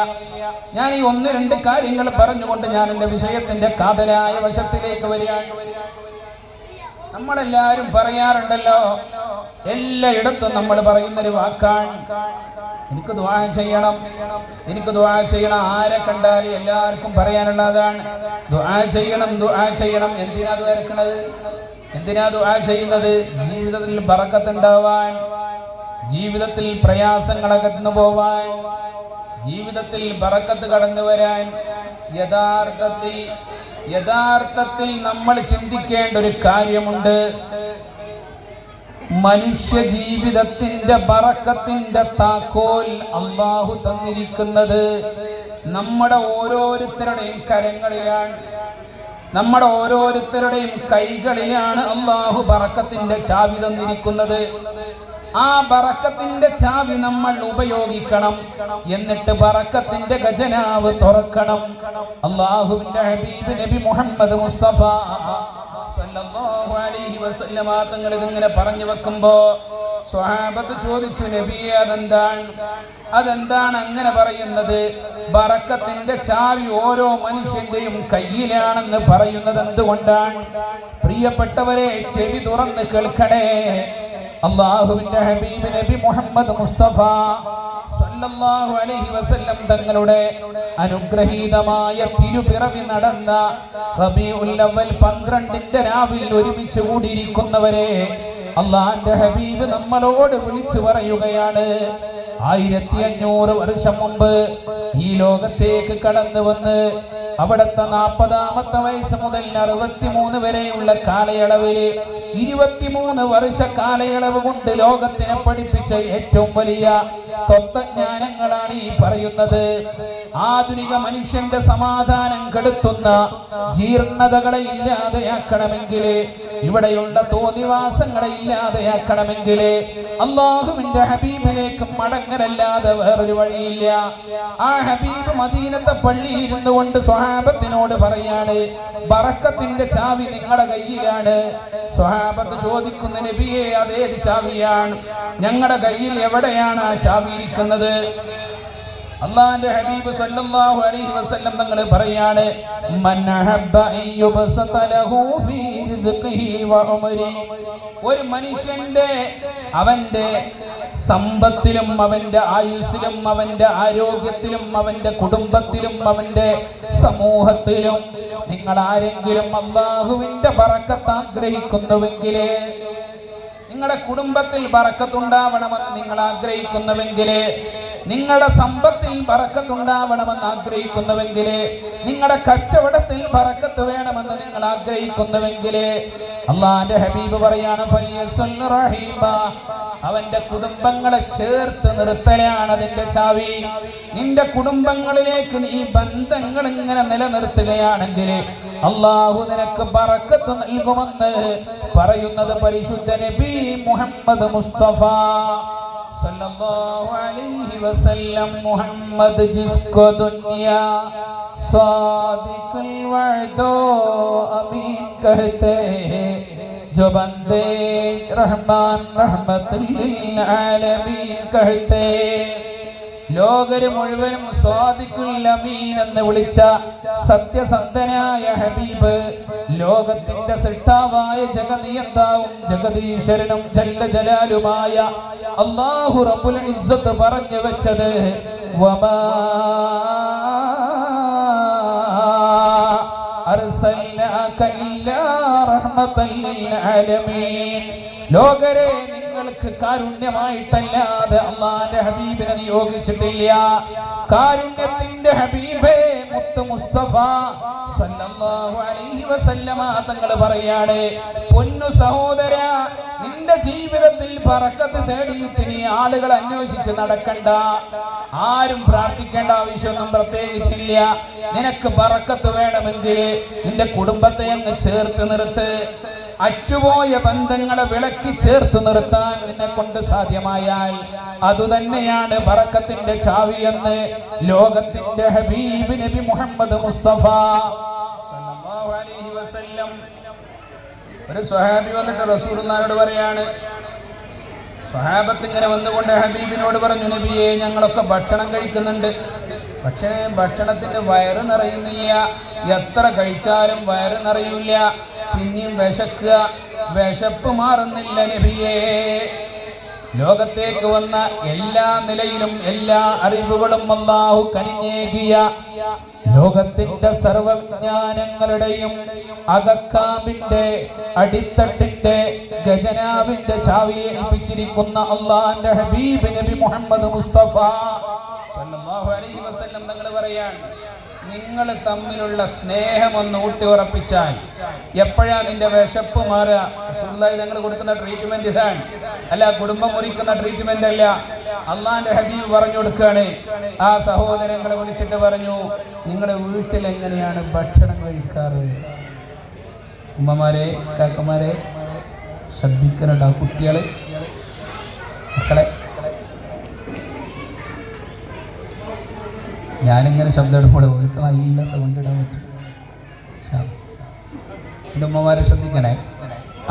ഞാൻ ഈ 1-2 കാര്യങ്ങൾ പറഞ്ഞുകൊണ്ട് ഞാൻ എൻ്റെ വിഷയത്തിന്റെ കാതലായ വശത്തിലേക്ക് വരികയാണ്. നമ്മളെല്ലാവരും പറയാറുണ്ടല്ലോ, എല്ലായിടത്തും നമ്മൾ പറയുന്നൊരു വാക്കാണ്, എനിക്ക് ദുആ ചെയ്യണം, എനിക്ക് ദുആ ചെയ്യണം. ആരെ കണ്ടാലും എല്ലാവർക്കും പറയാനുള്ളതാണ്, ദുആ ചെയ്യണം, ദുആ ചെയ്യണം. എന്തിനാ ദുആ എടുക്കുന്നത്? എന്തിനാ ദുആ ചെയ്യുന്നത്? ജീവിതത്തിൽ ബറക്കത്ത് ഉണ്ടാവാൻ, ജീവിതത്തിൽ പ്രയാസങ്ങൾ അകന്നു പോവാൻ, ജീവിതത്തിൽ ബറക്കത്ത് കടന്നു വരാൻ. യഥാർത്ഥത്തിൽ നമ്മൾ ചിന്തിക്കേണ്ട ഒരു കാര്യമുണ്ട്. മനുഷ്യ ജീവിതത്തിന്റെ ബറക്കത്തിന്റെ താക്കോൽ അല്ലാഹു തന്നിരിക്കുന്നത് നമ്മുടെ ഓരോരുത്തരുടെയും കരങ്ങളിലാണ്, നമ്മുടെ ഓരോരുത്തരുടെയും കൈകളിലാണ് അല്ലാഹു ബറക്കത്തിന്റെ ചാവി തന്നിരിക്കുന്നത്. ആ ബറക്കത്തിന്റെ ചാവി നമ്മൾ ഉപയോഗിക്കണം. എന്നിട്ട് ബറക്കത്തിന്റെ ഖജനാവ് തുറക്കണം. അല്ലാഹുവിന്റെ ഹബീബ് നബി മുഹമ്മദ് മുസ്തഫ സല്ലല്ലാഹു അലൈഹി വസല്ലമ തങ്ങൾ ഇതിങ്ങനെ പറഞ്ഞു വെക്കുമ്പോ സ്വഹാബത്ത് ചോദിച്ചു, നബിയെ അതെന്താണ് അങ്ങനെ പറയുന്നത്? ബറക്കത്തിന്റെ ചാവി ഓരോ മനുഷ്യന്റെയും കയ്യിലാണെന്ന് പറയുന്നത് എന്തുകൊണ്ടാണ്? പ്രിയപ്പെട്ടവരെ, ചെവി തുറന്ന് കേൾക്കണേ. അല്ലാഹുവിന്റെ ഹബീബ് നബി മുഹമ്മദ് മുസ്തഫ സല്ലല്ലാഹു അലൈഹി വസല്ലം തങ്ങളുടെ അനുഗ്രഹീതമായ തിരുപിറവി നടന്ന റബീഉൽ അവ്വൽ 12ന്റെ രാവിൽ ഒരുമിച്ച് കൂടിയിരിക്കുന്നവരെ അല്ലാഹുവിന്റെ ഹബീബ് നമ്മളോട് വിളിച്ചു പറയുകയാണ്, 1500 വർഷം മുമ്പ് ഈ ലോകത്തേക്ക് കടന്നു വന്ന് അവിടുത്തെ 40ാമത്തെ വയസ്സ് മുതൽ 63 വരെയുള്ള കാലയളവില് 23 വർഷ കാലയളവ് കൊണ്ട് ലോകത്തിനെ പഠിപ്പിച്ച ഏറ്റവും വലിയ തത്വജ്ഞാനങ്ങളാണ് ഈ പറയുന്നത്. ആധുനിക മനുഷ്യന്റെ സമാധാനം കെടുത്തുന്ന ജീർണതകളെ ഇല്ലാതെയാക്കണമെങ്കിൽ, ഇവിടെയുള്ള തോന്നിവാസങ്ങളെ ഇല്ലാതെയാക്കണമെങ്കിൽ അല്ലാഹുവിന്റെ ഹബീബിലേക്ക് മടങ്ങലല്ലാതെ വേറൊരു വഴിയില്ല. ആ ഹബീബ് മദീനത്തെ പള്ളിയിൽ ഇരുന്നു കൊണ്ട് സ്വഹാബത്തിനോട് പറയാണ്, ബറക്കത്തിന്റെ ചാവി നിങ്ങളുടെ കയ്യിലാണ്. സ്വഹാബത്ത് ചോദിക്കുന്ന, നബിയെ അതേത് ചാവിയാണ്? ഞങ്ങളുടെ കയ്യിൽ എവിടെയാണ് ആ ചാവി ഇരിക്കുന്നത്? അല്ലാഹുവിന്റെ ഹബീബ് സല്ലല്ലാഹു അലൈഹി വസല്ലം തങ്ങൾ പറയാണ്, മൻ അഹബ്ബ അൻ യുബ്സത ലഹു ഫീ റിസ്ഖിഹി വ ഉമരി. ഒരു മനുഷ്യന്റെ അവന്റെ സമ്പത്തിലും അവന്റെ ആയുസ്സിലും അവന്റെ ആരോഗ്യത്തിലും അവന്റെ കുടുംബത്തിലും അവന്റെ സമൂഹത്തിലും നിങ്ങൾ ആരെങ്കിലും അല്ലാഹുവിന്റെ ബറക്കത്ത് ആഗ്രഹിക്കുന്നുവെങ്കിൽ, നിങ്ങളുടെ കുടുംബത്തിൽ ബറക്കത്തുണ്ടാവണമെന്ന് നിങ്ങൾ ആഗ്രഹിക്കുന്നുവെങ്കിൽ, നിങ്ങളുടെ സമ്പത്തിൽ ബറക്കത്തുണ്ടാവണമെന്ന് ആഗ്രഹിക്കുന്നുവെങ്കിൽ, നിങ്ങളുടെ കച്ചവടത്തിൽ ബറക്കത്ത് വേണമെന്ന് നിങ്ങൾ ആഗ്രഹിക്കുന്നുവെങ്കിൽ, അല്ലാഹുവിന്റെ ഹബീബ് പറയാണ്, ഫലിയസ്വൽ റഹീമ, അവന്റെ കുടുംബങ്ങളെ ചേർത്ത് നിർത്തലാണ് അതിന്റെ ചാവി. നിന്റെ കുടുംബങ്ങളിലേക്ക് നീ ബന്ധങ്ങൾ ഇങ്ങനെ നിലനിർത്തുകയാണെങ്കിൽ അല്ലാഹു നിനക്ക് ബറക്കത്ത് നൽകുമെന്ന് പറയുന്നത് പരിശുദ്ധ നബി മുഹമ്മദ് മുസ്തഫ സല്ലല്ലാഹു അലൈഹി വസല്ലം. മുഹമ്മദ് ജിസ്കോ ദുനിയ സാദിഖുൽ വഅദോ അമീൻ कहते हैं, जो बंदे रहमान रहमത്തുൽ ലിൽ ആലമീൻ कहते हैं. ലോകര് മുഴുവനും സ്വാദിഖുൽ അമീൻ എന്ന് വിളിച്ച സത്യസന്ധനായ ഹബീബ്, ലോകത്തിന്റെ സൃഷ്ടാവായ ജഗനിയന്താവും ജഗദീശ്വരനും ജല്ല ജലാലുമായ അല്ലാഹു റബ്ബുൽ ഇസ്സത്ത് പറഞ്ഞു വെച്ചത്, വമാ അർസൽനാക ഇല്ലാ റഹ്മത്തൽ ലിൽ ആലമീൻ. ലോകരെ നിങ്ങൾക്ക് കാരുണ്യമായിട്ടല്ലാതെ അല്ലാഹുവിന്റെ ഹബീബിനെ നിയോഗിച്ചിട്ടില്ല. കാരുണ്യത്തിന്റെ ഹബീബേ മുത്ത് മുസ്തഫ സല്ലല്ലാഹു അലൈഹി വസല്ലമ തങ്ങൾ പറയാണ്, പൊന്നു സഹോദര, നിന്റെ ജീവിതത്തിൽ ബറക്കത്ത് തേടിയിട്ട് നീ ആളുകൾ അന്വേഷിച്ച് നടക്കണ്ട, ആരും പ്രാർത്ഥിക്കേണ്ട ആവശ്യമൊന്നും പ്രത്യേകിച്ചില്ല. നിനക്ക് ബറക്കത്ത് വേണമെങ്കിൽ നിന്റെ കുടുംബത്തെ അങ്ങ് ചേർത്ത് നിർത്ത്. അറ്റുപോയ ബന്ധങ്ങളെ വിളക്കി ചേർത്ത് നിർത്താൻ നിന്നെ കൊണ്ട് സാധ്യമായാൽ അതുതന്നെയാണ് ബറക്കത്തിന്റെ ചാവിയെന്ന് ലോകത്തിന്റെ ഹബീബ് നബി മുഹമ്മദ് മുസ്തഫ സല്ലല്ലാഹു അലൈഹി വസല്ലം. ഒരു സ്വഹാബി വന്നിട്ട് റസൂലുള്ളാഹിയോട് പറയാണ്, സ്വഹാബത്ത് ഇങ്ങനെ വന്നുകൊണ്ട് ഹബീബിനോട് പറഞ്ഞു, നബിയെ, ഞങ്ങളൊക്കെ ഭക്ഷണം കഴിക്കുന്നുണ്ട്, പക്ഷേ ഭക്ഷണത്തിന്റെ വയറ് നിറയുന്നില്ല, എത്ര കഴിച്ചാലും വയറ് നിറയില്ല, പിന്നെയും വിശക്കുക, വിശപ്പ് മാറുന്നില്ല നബിയേ. ലോകത്തേക്ക് വന്ന എല്ലാ നിലയിലും എല്ലാ അറിവുകളും അല്ലാഹു കനിഞ്ഞേകിയ ലോകത്തിന്റെ സർവവിജ്ഞാനങ്ങളുടെയും അകക്കാമ്പിന്റെ അടിത്തട്ടിന്റെ ഖജനാവിന്റെ ചാവിയെ ഏൽപ്പിച്ചിരിക്കുന്ന അല്ലാഹുവിന്റെ ഹബീബ് നബി മുഹമ്മദ് മുസ്തഫ സല്ലല്ലാഹു അലൈഹി വസല്ലം തങ്ങൾ പറയാണ്, നിങ്ങൾ തമ്മിലുള്ള സ്നേഹം ഒന്ന് ഊട്ടി ഉറപ്പിച്ചാൽ എപ്പോഴാ നിന്റെ വിശപ്പ് മാറുക? റസൂലുള്ളാഹി തങ്ങൾ കൊടുക്കുന്ന ട്രീറ്റ്മെന്റ് ഇതാണ്, അല്ല കുടുംബം മുറിക്കുന്ന ട്രീറ്റ്മെന്റ് അല്ല. അള്ളാന്റെ ഹബീബ് പറഞ്ഞു കൊടുക്കുകയാണ്. ആ സഹോദരങ്ങളെ വിളിച്ചിട്ട് പറഞ്ഞു, നിങ്ങളുടെ വീട്ടിൽ എങ്ങനെയാണ് ഭക്ഷണം കഴിക്കാറ്? ഉമ്മമാരെ, കാക്കമാരെ ശ്രദ്ധിക്കുന്നുണ്ട്. ആ കുട്ടികള്, മക്കളെ, ഞാനിങ്ങനെ ശബ്ദം എടുക്കുമ്പോൾ വീട്ടിൽ നല്ല സൗണ്ട് ഇടാൻ പറ്റും. എൻ്റെ ഉമ്മമാരെ ശ്രദ്ധിക്കണേ.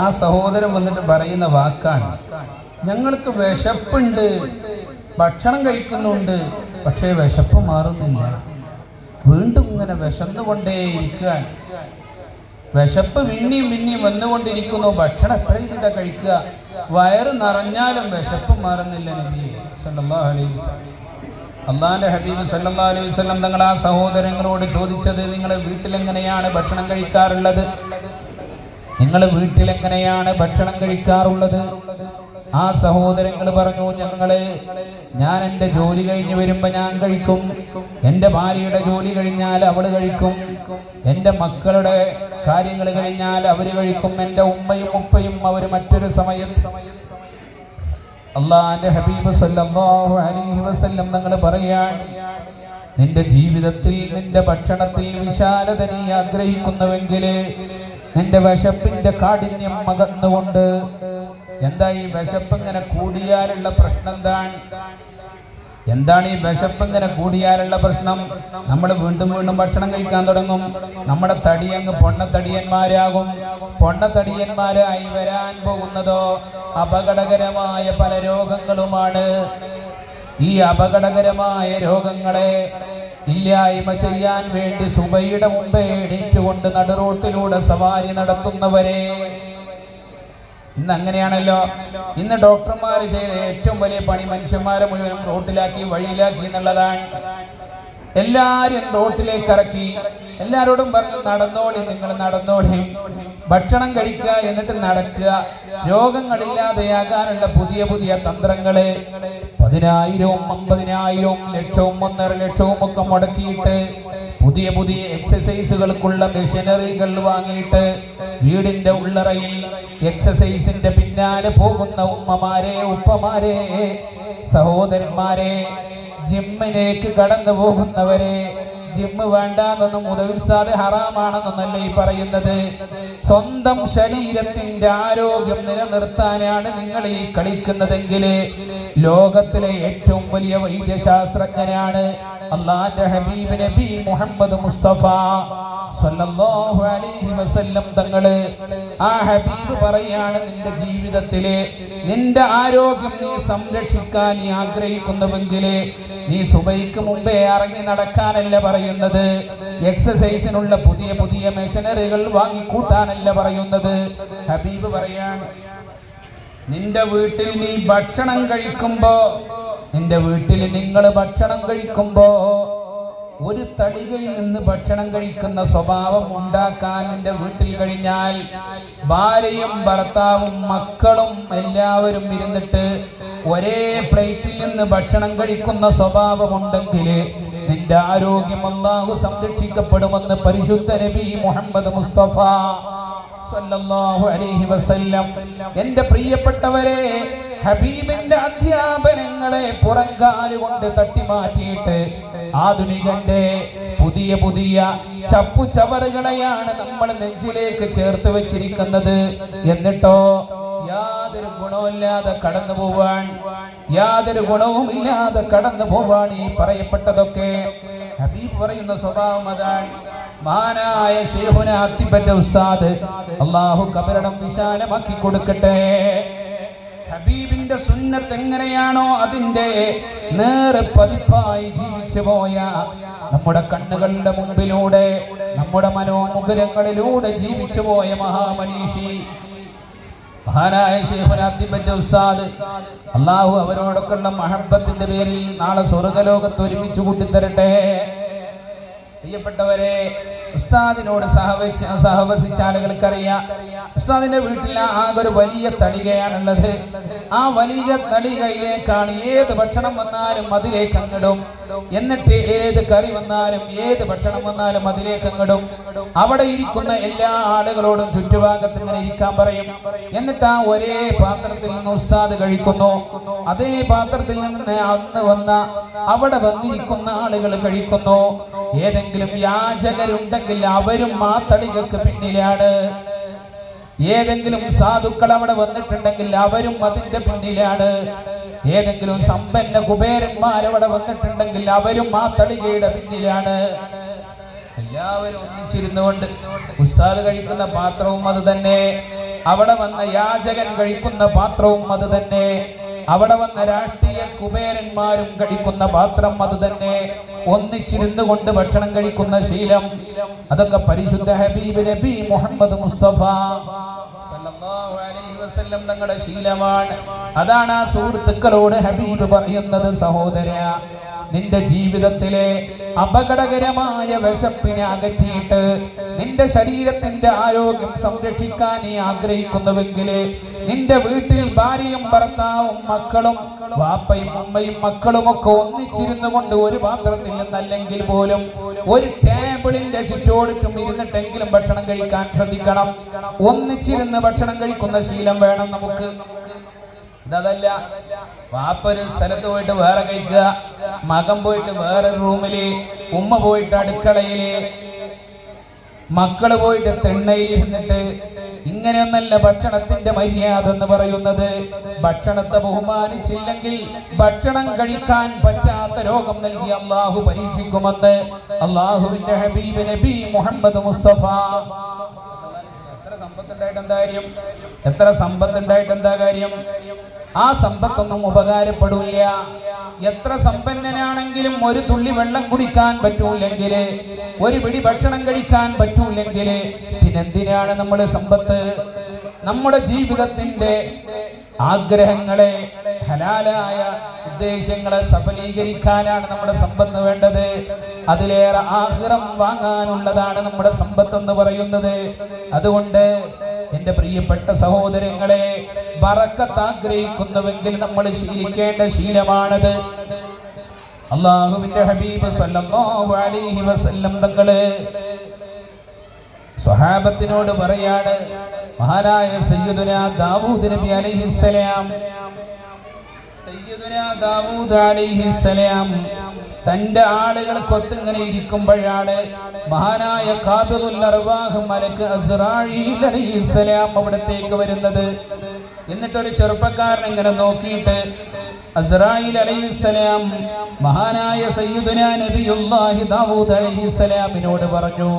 ആ സഹോദരൻ വന്നിട്ട് പറയുന്ന വാക്കാണ്, ഞങ്ങൾക്ക് വിശപ്പുണ്ട്, ഭക്ഷണം കഴിക്കുന്നുണ്ട്, പക്ഷേ വിശപ്പ് മാറുന്നില്ല, വീണ്ടും ഇങ്ങനെ വിശന്നുകൊണ്ടേയിരിക്കുകയാണ്, വിശപ്പ് പിന്നെയും പിന്നെയും വന്നുകൊണ്ടിരിക്കുന്നു, ഭക്ഷണം എത്ര ചെയ്തിട്ടാ കഴിക്കുക, വയറ് നിറഞ്ഞാലും വിശപ്പ് മാറുന്നില്ല നബി സല്ലല്ലാഹു അലൈഹി വസല്ലം. അല്ലാഹുവിന്റെ ഹബീബ് സല്ലല്ലാഹു അലൈഹി വസല്ലം തങ്ങൾ ആ സഹോദരങ്ങളോട് ചോദിച്ചത്, നിങ്ങൾ വീട്ടിലെങ്ങനെയാണ് ഭക്ഷണം കഴിക്കാറുള്ളത്? നിങ്ങൾ വീട്ടിലെങ്ങനെയാണ് ഭക്ഷണം കഴിക്കാറുള്ളത്? ആ സഹോദരങ്ങൾ പറഞ്ഞു, ഞാൻ എൻ്റെ ജോലി കഴിഞ്ഞ് വരുമ്പോൾ ഞാൻ കഴിക്കും, എൻ്റെ ഭാര്യയുടെ ജോലി കഴിഞ്ഞാൽ അവൾ കഴിക്കും, എൻ്റെ മക്കളുടെ കാര്യങ്ങൾ കഴിഞ്ഞാൽ അവർ കഴിക്കും, എൻ്റെ ഉമ്മയും ഉപ്പയും അവർ മറ്റൊരു സമയത്ത്. അല്ലാഹുവിന്റെ ഹബീബ് സല്ലല്ലാഹു അലൈഹി വസല്ലം തങ്ങൾ പറയാൻ, നിന്റെ ജീവിതത്തിൽ നിന്റെ ഭക്ഷണത്തിൽ വിശാലത നീ ആഗ്രഹിക്കുന്നുവെങ്കിൽ നിന്റെ വിശപ്പിന്റെ കാഠിന്യം അകന്നുകൊണ്ട്. എന്താ ഈ വിശപ്പ് ഇങ്ങനെ കൂടിയാലുള്ള പ്രശ്നം? എന്താണ് ഈ വിശപ്പ് ഇങ്ങനെ കൂടിയാലുള്ള പ്രശ്നം? നമ്മൾ വീണ്ടും വീണ്ടും ഭക്ഷണം കഴിക്കാൻ തുടങ്ങും, നമ്മുടെ തടി അങ്ങ് പൊണ്ണത്തടിയന്മാരാകും. പൊണ്ണത്തടിയന്മാരായി വരാൻ പോകുന്നതോ അപകടകരമായ പല രോഗങ്ങളുമാണ്. ഈ അപകടകരമായ രോഗങ്ങളെ ഇല്ലായ്മ ചെയ്യാൻ വേണ്ടി സുബൈയുടെ മുമ്പേ എണീറ്റുകൊണ്ട് നടുറോട്ടിലൂടെ സവാരി നടത്തുന്നവരെ, ഇന്ന് അങ്ങനെയാണല്ലോ. ഇന്ന് ഡോക്ടർമാർ ചെയ്ത ഏറ്റവും വലിയ പണി മനുഷ്യന്മാരെ മുഴുവൻ റോട്ടിലാക്കി വഴിയിലാക്കി എന്നുള്ളതാണ്. എല്ലാരും റോട്ടിലേക്ക് ഇറക്കി, എല്ലാരോടും പറഞ്ഞു നടന്നോളി, നിങ്ങൾ നടന്നോളി, ഭക്ഷണം കഴിക്കുക, എന്നിട്ട് നടക്കുക. രോഗങ്ങളില്ലാതെയാകാനുള്ള പുതിയ പുതിയ തന്ത്രങ്ങള് 10,000, 50,000, ലക്ഷവും 1.5 ലക്ഷവും ഒക്കെ മുടക്കിയിട്ട് പുതിയ പുതിയ എക്സസൈസുകൾക്കുള്ള മെഷീനറികൾ വാങ്ങിയിട്ട് വീടിന്റെ ഉള്ളറയിൽ എക്സസൈസിന്റെ പിന്നാലെ പോകുന്ന ഉമ്മമാരെ, ഉപ്പമാരെ, സഹോദരന്മാരെ, ജിമ്മിലേക്ക് കടന്നു പോകുന്നവരെ, ജിമ്മ് വേണ്ടാന്നൊന്നും ഉദവിസ്ഥാത് ഹറാമാണെന്നൊന്നല്ല ഈ പറയുന്നത്. സ്വന്തം ശരീരത്തിന്റെ ആരോഗ്യം നിലനിർത്താനാണ് നിങ്ങൾ ഈ കളിക്കുന്നതെങ്കിൽ ലോകത്തിലെ ഏറ്റവും വലിയ വൈദ്യശാസ്ത്രജ്ഞനാണ് അല്ലാഹുവിന്റെ ഹബീബ് നബി മുഹമ്മദ് മുസ്തഫ സല്ലല്ലാഹു അലൈഹി വസല്ലം തങ്ങള്. ആ ഹബീബ് പറയാണ്, നിന്റെ ജീവിതത്തിലെ നിന്റെ ആരോഗ്യം നീ സംരക്ഷിക്കാൻ നീ ആഗ്രഹിക്കുന്നുവെങ്കിൽ നീ സുബൈക്ക് മുമ്പേ ഇറങ്ങി നടക്കാനല്ല പറയുന്നത്, എക്സസൈസിനുള്ള പുതിയ പുതിയ മെഷീനറികൾ വാങ്ങിക്കൂട്ടാനല്ല പറയുന്നത്. ഹബീബ് പറയാണ്, നിന്റെ വീട്ടിൽ നീ ഭക്ഷണം കഴിക്കുമ്പോ, നിന്റെ വീട്ടിൽ നിങ്ങൾ ഭക്ഷണം കഴിക്കുമ്പോ ഒരു തളികയിൽ നിന്ന് ഭക്ഷണം കഴിക്കുന്ന സ്വഭാവം ഉണ്ടാക്കാൻ നിന്റെ വീട്ടിൽ കഴിഞ്ഞാൽ, ഭാര്യയും ഭർത്താവും മക്കളും എല്ലാവരും ഇരുന്നിട്ട് ഒരേ പ്ലേറ്റിൽ നിന്ന് ഭക്ഷണം കഴിക്കുന്ന സ്വഭാവമുണ്ടെങ്കിൽ നിന്റെ ആരോഗ്യം അല്ലാഹു സംരക്ഷിക്കപ്പെടുമെന്ന് പരിശുദ്ധ നബി മുഹമ്മദ് മുസ്തഫ സല്ലല്ലാഹു അലൈഹി വസല്ലം. എന്റെ പ്രിയപ്പെട്ടവരെ, ഹബീബിന്റെ അധ്യാപനങ്ങളെ പുറങ്കാലുകൊണ്ട് തട്ടിമാറ്റിയിട്ട് ആധുനികന്റെ പുതിയ പുതിയ ചപ്പുചവറുകളെയാണ് നമ്മൾ നെഞ്ചിലേക്ക് ചേർത്ത് വെച്ചിരിക്കുന്നത്. എന്നിട്ടോ യാതൊരു ഗുണവുമില്ലാതെ കടന്നു പോവാൻ, യാതൊരു ഗുണവുമില്ലാതെ കടന്നു പോവാൻ ഈ പറയപ്പെട്ടതൊക്കെ. ഹബീബ് പറയുന്ന സ്വഭാവം അതാണ്. മഹാനായ ശൈഖുന അത്തിബന്റെ ഉസ്താദ് അല്ലാഹു ഖബറടം വിശാലമാക്കി കൊടുക്കട്ടെ. ഹബീബിന്റെ സുന്നത്ത് എങ്ങനെയാണോ അതിന്റെ നേരെ പതിപ്പായി ജീവിച്ചു പോയ, നമ്മുടെ കണ്ണുകളുടെ മുമ്പിലൂടെ, നമ്മുടെ മനോമുകുരങ്ങളിലൂടെ ജീവിച്ചു പോയ മഹാമനീഷി മഹാനായ ശൈഖുന അത്തിബന്റെ ഉസ്താദ്, അല്ലാഹു അവരോടൊക്കെയുള്ള മഹബത്തിന്റെ പേരിൽ നാളെ സ്വർഗ്ഗലോകത്ത് ഒരുമിച്ച് കൂട്ടിത്തരട്ടെ. പ്രിയപ്പെട്ടവരെ, ഉസ്താദിനോട് സഹവസിച്ച ആളുകൾക്കറിയാം, ഉസ്താദിന്റെ വീട്ടിൽ ആകെ ഒരു വലിയ തളികയാണുള്ളത്. ആ വലിയ തളികയിലേക്കാണ് ഏത് ഭക്ഷണം വന്നാലും അതിലേക്ക് അങ്ങിടും. എന്നിട്ട് ഏത് കറി വന്നാലും, ഏത് ഭക്ഷണം വന്നാലും അതിലേക്ക് അങ്ങിടും. അവിടെ ഇരിക്കുന്ന എല്ലാ ആളുകളോടും ചുറ്റുഭാഗത്ത് ഇങ്ങനെ ഇരിക്കാൻ പറയും. എന്നിട്ട് ആ ഒരേ പാത്രത്തിൽ നിന്ന് ഉസ്താദ് കഴിക്കുന്നു. അതേ പാത്രത്തിൽ നിന്ന് അന്ന് വന്ന അവിടെ വന്നിരിക്കുന്ന ആളുകൾ കഴിക്കുന്നു. ഏതെങ്കിലും യാചകരുണ്ടെങ്കിൽ അവരും ആ തളികക്ക് പിന്നിലാണ്. ഏതെങ്കിലും സാധുക്കൾ അവിടെ വന്നിട്ടുണ്ടെങ്കിൽ അവരും അതിന്റെ പിന്നിലാണ്. ഏതെങ്കിലും സമ്പന്ന കുബേരന്മാരവിടെ വന്നിട്ടുണ്ടെങ്കിൽ അവരും ആ തളികയുടെ പിന്നിലാണ്. എല്ലാവരും ഒന്നിച്ചിരുന്നുകൊണ്ട് ഉസ്താദ് കഴിക്കുന്ന പാത്രവും അത് തന്നെ, അവിടെ വന്ന യാചകൻ കഴിക്കുന്ന പാത്രവും അത് തന്നെ, അവിടെ വന്ന രാഷ്ട്രീയ കുബേരന്മാരും കഴിക്കുന്ന പാത്രം അത് തന്നെ, ഒന്നിച്ചിരുന്നു കൊണ്ട് ഭക്ഷണം കഴിക്കുന്ന ശീലം, അതൊക്കെ പരിശുദ്ധ ഹബീബ് നബി മുഹമ്മദ് മുസ്തഫ സല്ലല്ലാഹു അലൈഹി വസല്ലം തങ്ങളുടെ ശീലമാണ്. അതാണ് ആ സുഹൃത്തുക്കളോട് ഹബീബ് പറയുന്നത്, സഹോദരാ, നിന്റെ ജീവിതത്തിലെ അപകടകരമായ വിശപ്പിനെ അകറ്റിയിട്ട് നിന്റെ ശരീരത്തിന്റെ ആരോഗ്യം സംരക്ഷിക്കാൻ നീ ആഗ്രഹിക്കുന്നുവെങ്കിൽ നിന്റെ വീട്ടിൽ ഭാര്യയും ഭർത്താവും മക്കളും വാപ്പയും ഉമ്മയും മക്കളും ഒക്കെ ഒന്നിച്ചിരുന്നു കൊണ്ട് ഒരു പാത്രത്തിൽ നിന്നല്ലെങ്കിൽ പോലും ഒരു ടേബിളിന്റെ ചുറ്റോടിട്ടും ഇരുന്നിട്ടെങ്കിലും ഭക്ഷണം കഴിക്കാൻ ശ്രദ്ധിക്കണം. ഒന്നിച്ചിരുന്ന് ഭക്ഷണം കഴിക്കുന്ന ശീലം വേണം നമുക്ക്. ഇതല്ല, വാപ്പൊരു സ്ഥലത്ത് പോയിട്ട് വേറെ കഴിക്കുക, മകൻ പോയിട്ട് വേറെ റൂമില്, ഉമ്മ പോയിട്ട് അടുക്കളയില്, മക്കള് പോയിട്ട് തിണ്ണയിൽ ഇരുന്നിട്ട്. ഇങ്ങനെയൊന്നല്ല ഭക്ഷണത്തിന്റെ മര്യാദ എന്ന് പറയുന്നത്. ഭക്ഷണത്തെ ബഹുമാനിച്ചില്ലെങ്കിൽ ഭക്ഷണം കഴിക്കാൻ പറ്റാത്ത രോഗം നൽകി അള്ളാഹു പരീക്ഷിക്കുമെന്ന് അള്ളാഹുവിന്റെ ഹബീബ് നബി മുഹമ്മദ് മുസ്തഫ. എത്ര സമ്പത്തുണ്ടായിട്ട് എന്താ കാര്യം? ആ സമ്പത്തൊന്നും ഉപകാരപ്പെടില്ല. എത്ര സമ്പന്നനാണെങ്കിലും ഒരു തുള്ളി വെള്ളം കുടിക്കാൻ പറ്റൂല്ലെങ്കിൽ, ഒരു പിടി ഭക്ഷണം കഴിക്കാൻ പറ്റൂല്ലെങ്കിൽ പിന്നെന്തിനാണ് നമ്മുടെ സമ്പത്ത്? നമ്മുടെ ജീവിതത്തിന്റെ ആഗ്രഹങ്ങളെ, ഹലാലായ ഉദ്ദേശങ്ങളെ സഫലീകരിക്കാനാണ് നമ്മുടെ സമ്പത്ത് വേണ്ടത്. അതിലേറെ ആഖിറം വാങ്ങാനുള്ളതാണ് നമ്മുടെ സമ്പത്ത് എന്ന് പറയുന്നത്. അതുകൊണ്ട് എന്റെ പ്രിയപ്പെട്ട സഹോദരങ്ങളെ, ബറക്കത്ത് ആഗ്രഹിക്കുന്നുവെങ്കിൽ നമ്മൾ ശീലിക്കേണ്ട ശീലമാണത്. അല്ലാഹുവിന്റെ ഹബീബ് സല്ലല്ലാഹു അലൈഹി വസല്ലം തങ്ങള് സ്വഹാബത്തിനോട് പറയാണ്, മഹാനായ സയ്യിദുനാ ദാവൂദ് നബി അലൈഹിസ്സലാം, സയ്യിദുനാ ദാവൂദ് അലൈഹിസ്സലാം തന്റെ ആളുകൾക്കൊത്ത് ഇങ്ങനെ ഇരിക്കുമ്പോഴാണ് മഹാനായ ഖാബിദുൽ അർവാഹ് മലക്ക് അസ്റായീൽ അലൈഹിസ്സലാം അവിടത്തേക്ക് വരുന്നത്. എന്നിട്ടൊരു ചെറുപ്പക്കാരൻ ഇങ്ങനെ നോക്കിയിട്ട് അസ്റായീൽ അലൈഹിസ്സലാം മഹാനായ സയ്യിദുനാ നബിയുല്ലാഹി ദാവൂദ് അലൈഹിസ്സലാമിനോട് പറഞ്ഞു,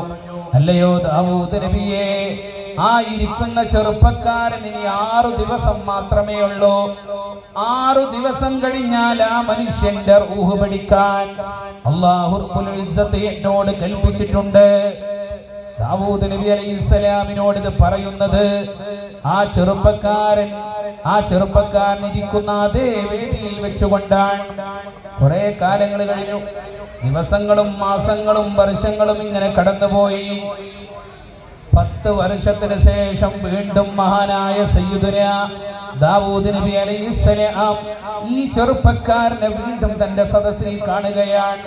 അല്ലയോ ദാവൂദ് നബിയേ, ആ ഇരിക്കുന്ന ചെറുപ്പക്കാരൻ ഇനി 6 ദിവസം മാത്രമേ ഉള്ളൂ. 6 ദിവസം കഴിഞ്ഞാൽ ആ മനുഷ്യന്റെ റൂഹ് പിടിക്കാൻ അല്ലാഹു റബ്ബുൽ ഇസ്സത്ത് എന്നോട് കൽപ്പിച്ചിട്ടുണ്ട്. ദാവൂദ് നബി അലൈഹിസ്സലാമിനോട് ഇത് പറയുന്നത് ആ ചെറുപ്പക്കാരൻ ഇരിക്കുന്ന അതേ വേദിയിൽ വെച്ചുകൊണ്ടാണ്. കുറെ കാലങ്ങൾ കഴിഞ്ഞു, ദിവസങ്ങളും മാസങ്ങളും വർഷങ്ങളും ഇങ്ങനെ കടന്നുപോയി. 10 വർഷത്തിന് ശേഷം വീണ്ടും മഹാനായ സയ്യിദുനാ ദാവൂദ് നബി അലൈഹിസ്സലാം ഈ ചെറുപ്പക്കാരനെ വീണ്ടും തന്റെ സദസ്സിൽ കാണുകയാണ്.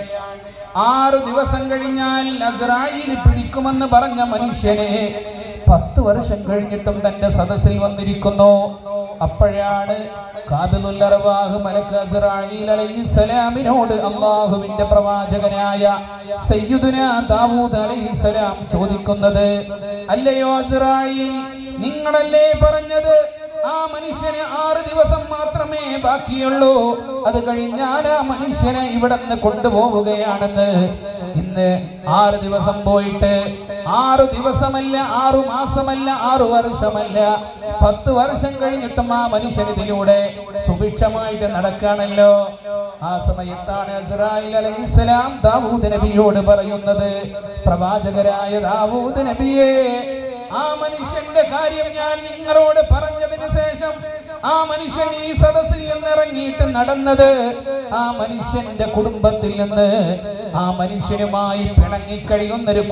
6 ദിവസം കഴിഞ്ഞാൽ അസ്റായീൽ പിടിക്കുമെന്ന് പറഞ്ഞ മനുഷ്യനെ 10 വർഷം കഴിഞ്ഞിട്ടും തന്റെ സദസ്സിൽ വന്നിരിക്കുന്നു. അപ്പോഴാണ് ഖാബിദുൽ അർവാഹ് മലക്ക് അസ്റായീൽ അലൈഹിസ്സലാമിനോട് അല്ലാഹുവിന്റെ പ്രവാചകനായ സയ്യിദുനാ ദാവൂദ് അലൈഹിസ്സലാം ചോദിക്കുന്നത്, അല്ലയോ അസ്റായീൽ, നിങ്ങളല്ലേ പറഞ്ഞത് ആ മനുഷ്യന് 6 ദിവസം മാത്രമേ ബാക്കിയുള്ളൂ, അത് കഴിഞ്ഞാൽ ആ മനുഷ്യനെ ഇവിടെ നിന്ന് കൊണ്ടുപോവുകയാണെന്ന്. ഇന്ന് 6 ദിവസം പോയിട്ട് 6 ദിവസമല്ല, 6 മാസമല്ല, 6 വർഷമല്ല, 10 വർഷം കഴിഞ്ഞിട്ടും ആ മനുഷ്യൻ ഇതിലൂടെ സുഭിക്ഷമായിട്ട് നടക്കാണല്ലോ. ആ സമയത്താണ് അസ്റായീൽ അലൈഹിസ്സലാം ദാവൂദ് നബിയോട് പറയുന്നത്, പ്രവാചകരായ ദാവൂദ് നബിയേ, ആ മനുഷ്യന്റെ കാര്യം ഞാൻ നിങ്ങളോട് പറഞ്ഞതിന് ശേഷം ആ മനുഷ്യൻ ഈ സദസ്സിൽ നിന്ന് ഇറങ്ങിയിട്ട് നടന്നത് ആ മനുഷ്യന്റെ കുടുംബത്തിൽ നിന്ന് ആ മനുഷ്യനുമായി പിണങ്ങിക്കഴിയുന്നൊരു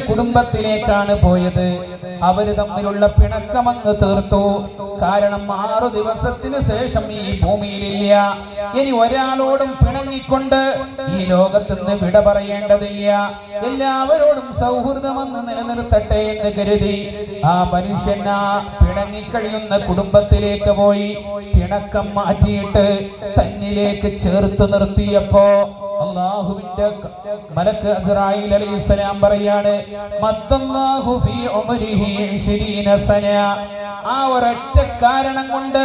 കുടുംബത്തിലേക്കാണ് പോയത്. അവര് തമ്മിലുള്ള പിണക്കമങ്ങ് തീർത്തു. കാരണം 6 ദിവസത്തിന് ശേഷം ഈ ഭൂമിയിലില്ല. ഇനി ഒരാളോടും പിണങ്ങിക്കൊണ്ട് ഈ ലോകത്തുനിന്ന് വിട പറയേണ്ടതില്ല. എല്ലാവരോടും സൗഹൃദമെന്ന് നിലനിർത്തട്ടെ എന്ന് കരുതി ആ മനുഷ്യൻ ആ പിണങ്ങിക്കഴിയുന്ന കുടുംബത്തിലേക്ക് പോയി പിണക്കം മാറ്റിയിട്ട് തന്നിലേക്ക് ചേർത്ത് നിർത്തിയപ്പോ അല്ലാഹുവിന്റെ മലക്ക് അസ്റായീൽ അലൈഹിസ്സലാം പറയാണ്, മദ്ദല്ലാഹു ഫീ ഉംരിഹി 20 സന. ആ ഒരൊറ്റ കാരണം കൊണ്ട്